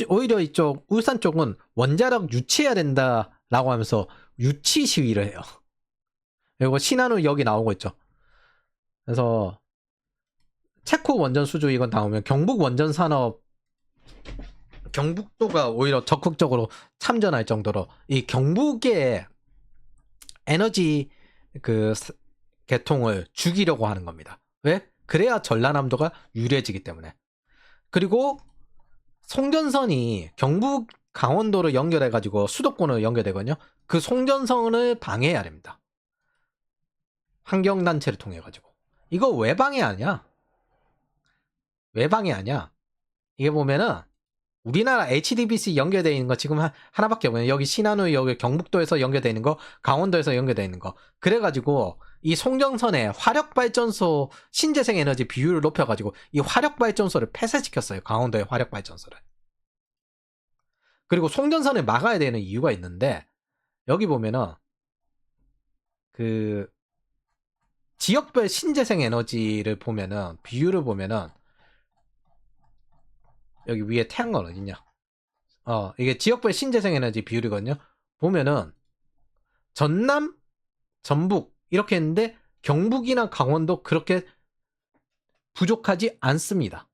S1: 오히려 이쪽 울산 쪽은 원자력 유치해야 된다라고 하면서 유치 시위를 해요. 그리고 신한우 여기 나오고 있죠. 그래서 체코 원전 수주 이건 나오면 경북 원전 산업 경북도가 오히려 적극적으로 참전할 정도로 이 경북의 에너지 계통을 죽이려고 하는 겁니다. 왜? 그래야 전라남도가 유리해지기 때문에. 그리고 송전선이 경북 강원도로 연결해가지고 수도권으로 연결되거든요. 그 송전선을 방해해야 됩니다. 환경단체를 통해가지고. 이거 왜 방해하냐? 왜 방해하냐? 이게 보면은 우리나라 HDBC 연결되어 있는 거 지금 하나밖에 없네요. 여기 신한우 여기 경북도에서 연결되어 있는 거, 강원도에서 연결되어 있는 거. 그래가지고 이 송전선에 화력발전소 신재생 에너지 비율을 높여가지고 이 화력발전소를 폐쇄시켰어요. 강원도의 화력발전소를. 그리고 송전선을 막아야 되는 이유가 있는데 여기 보면은 지역별 신재생 에너지를 보면은 비율을 보면은 여기 위에 태양광 어딨냐? 이게 지역별 신재생 에너지 비율이거든요. 보면은 전남, 전북 이렇게 했는데 경북이나 강원도 그렇게 부족하지 않습니다.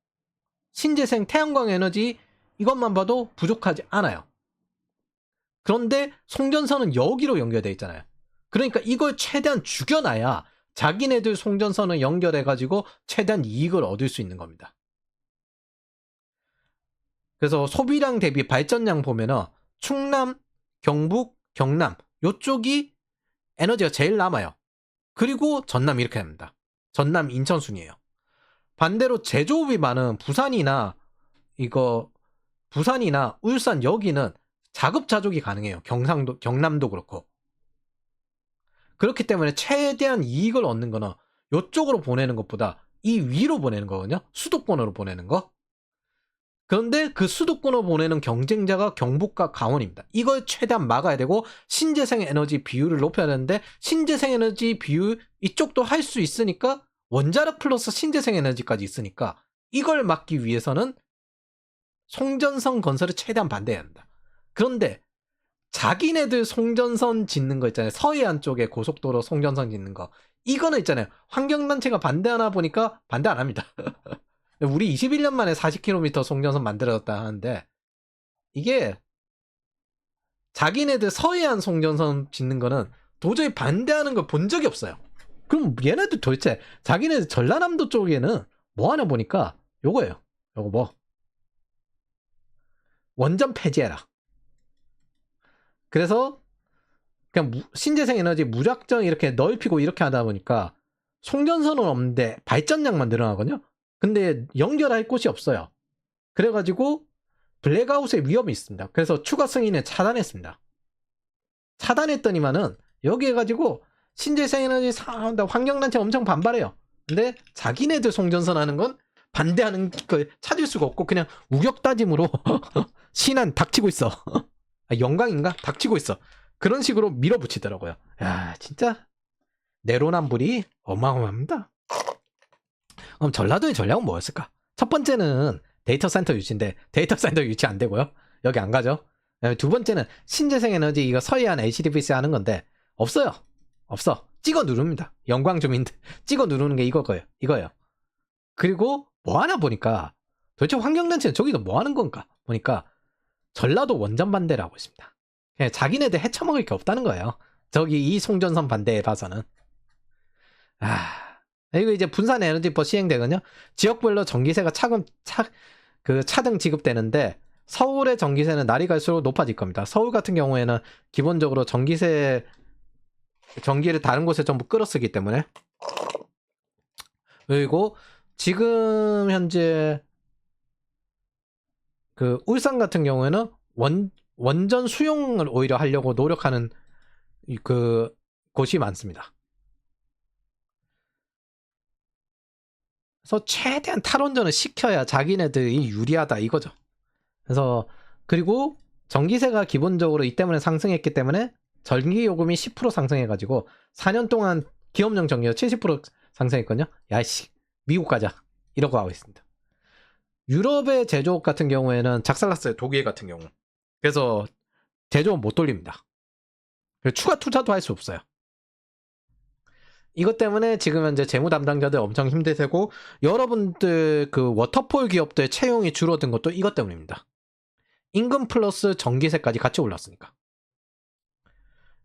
S1: 신재생 태양광 에너지 이것만 봐도 부족하지 않아요. 그런데 송전선은 여기로 연결되어 있잖아요. 그러니까 이걸 최대한 죽여놔야 자기네들 송전선을 연결해가지고 최대한 이익을 얻을 수 있는 겁니다. 그래서 소비량 대비 발전량 보면은 충남, 경북, 경남 요쪽이 에너지가 제일 남아요. 그리고 전남 이렇게 됩니다. 전남, 인천 순이에요. 반대로 제조업이 많은 부산이나 부산이나 울산 여기는 자급자족이 가능해요. 경남도 그렇고. 그렇기 때문에 최대한 이익을 얻는 거는 이쪽으로 보내는 것보다 이 위로 보내는 거거든요. 수도권으로 보내는 거. 그런데 그 수도권으로 보내는 경쟁자가 경북과 강원입니다. 이걸 최대한 막아야 되고 신재생 에너지 비율을 높여야 되는데 신재생 에너지 비율 이쪽도 할 수 있으니까 원자력 플러스 신재생 에너지까지 있으니까 이걸 막기 위해서는 송전선 건설을 최대한 반대해야 한다. 그런데 자기네들 송전선 짓는 거 있잖아요. 서해안 쪽에 고속도로 송전선 짓는 거. 이거는 있잖아요. 환경단체가 반대하나 보니까 반대 안 합니다. 우리 21년 만에 40km 송전선 만들어졌다 하는데 이게 자기네들 서해안 송전선 짓는 거는 도저히 반대하는 걸 본 적이 없어요. 그럼 얘네들 도대체 자기네들 전라남도 쪽에는 뭐 하나 보니까 요거예요. 요거 뭐 원전 폐지해라. 그래서 그냥 신재생 에너지 무작정 이렇게 넓히고 이렇게 하다 보니까 송전선은 없는데 발전량만 늘어나거든요. 근데 연결할 곳이 없어요. 그래가지고 블랙아웃의 위험이 있습니다. 그래서 추가 승인을 차단했습니다. 차단했더니만은 여기 해가지고 신재생 에너지 환경단체 엄청 반발해요. 근데 자기네들 송전선 하는 건 반대하는 걸 찾을 수가 없고 그냥 우격다짐으로 신안 닥치고 있어. 영광인가? 닥치고 있어. 그런 식으로 밀어붙이더라고요. 야, 진짜 내로남불이 어마어마합니다. 그럼 전라도의 전략은 뭐였을까? 첫 번째는 데이터 센터 유치인데 데이터 센터 유치 안 되고요. 여기 안 가죠. 두 번째는 신재생 에너지 이거 서해안 HDPC 하는 건데 없어요. 없어. 찍어 누릅니다. 영광 주민들 찍어 누르는 게 이거예요. 그리고 뭐 하나 보니까 도대체 환경단체는 저기서 뭐 하는 건가 보니까 전라도 원전 반대를 하고 있습니다. 그냥 자기네들 헤쳐먹을 게 없다는 거예요. 저기 이 송전선 반대에 봐서는. 이거 이제 분산 에너지법 시행되거든요. 지역별로 전기세가 차등 지급되는데 서울의 전기세는 날이 갈수록 높아질 겁니다. 서울 같은 경우에는 기본적으로 전기를 다른 곳에 전부 끌어쓰기 때문에. 그리고 지금 현재 그 울산 같은 경우에는 원전 수용을 오히려 하려고 노력하는 그 곳이 많습니다. 그래서 최대한 탈원전을 시켜야 자기네들이 유리하다 이거죠. 그래서 그리고 전기세가 기본적으로 이 때문에 상승했기 때문에 전기요금이 10% 상승해가지고 4년 동안 기업용 전기가 70% 상승했거든요. 야이씨 미국 가자 이러고 하고 있습니다. 유럽의 제조업 같은 경우에는 작살났어요. 독일 같은 경우. 그래서 제조업 못 돌립니다. 추가 투자도 할 수 없어요. 이것 때문에 지금 현재 재무 담당자들 엄청 힘들고 여러분들 그 워터폴 기업들 채용이 줄어든 것도 이것 때문입니다. 임금 플러스 전기세까지 같이 올랐으니까.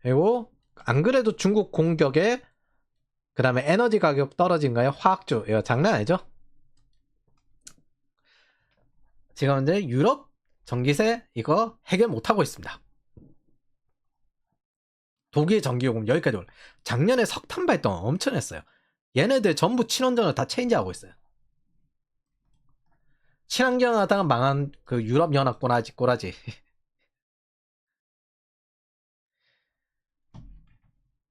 S1: 그리고 안 그래도 중국 공격에 그 다음에 에너지 가격 떨어진가요? 화학주 이거 장난 아니죠? 지금 현재 유럽 전기세 이거 해결 못하고 있습니다. 독일 전기요금 여기까지 올라. 작년에 석탄 발동 엄청 했어요. 얘네들 전부 친환경을 다 체인지하고 있어요. 친환경 하다가 망한 그 유럽 연합 꼬라지.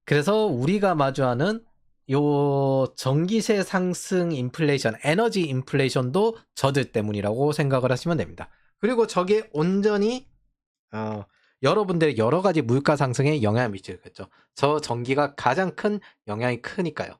S1: 그래서 우리가 마주하는 요 전기세 상승 인플레이션, 에너지 인플레이션도 저들 때문이라고 생각을 하시면 됩니다. 그리고 저게 온전히 여러분들의 여러 가지 물가 상승에 영향을 미치겠죠. 저 전기가 가장 큰 영향이 크니까요.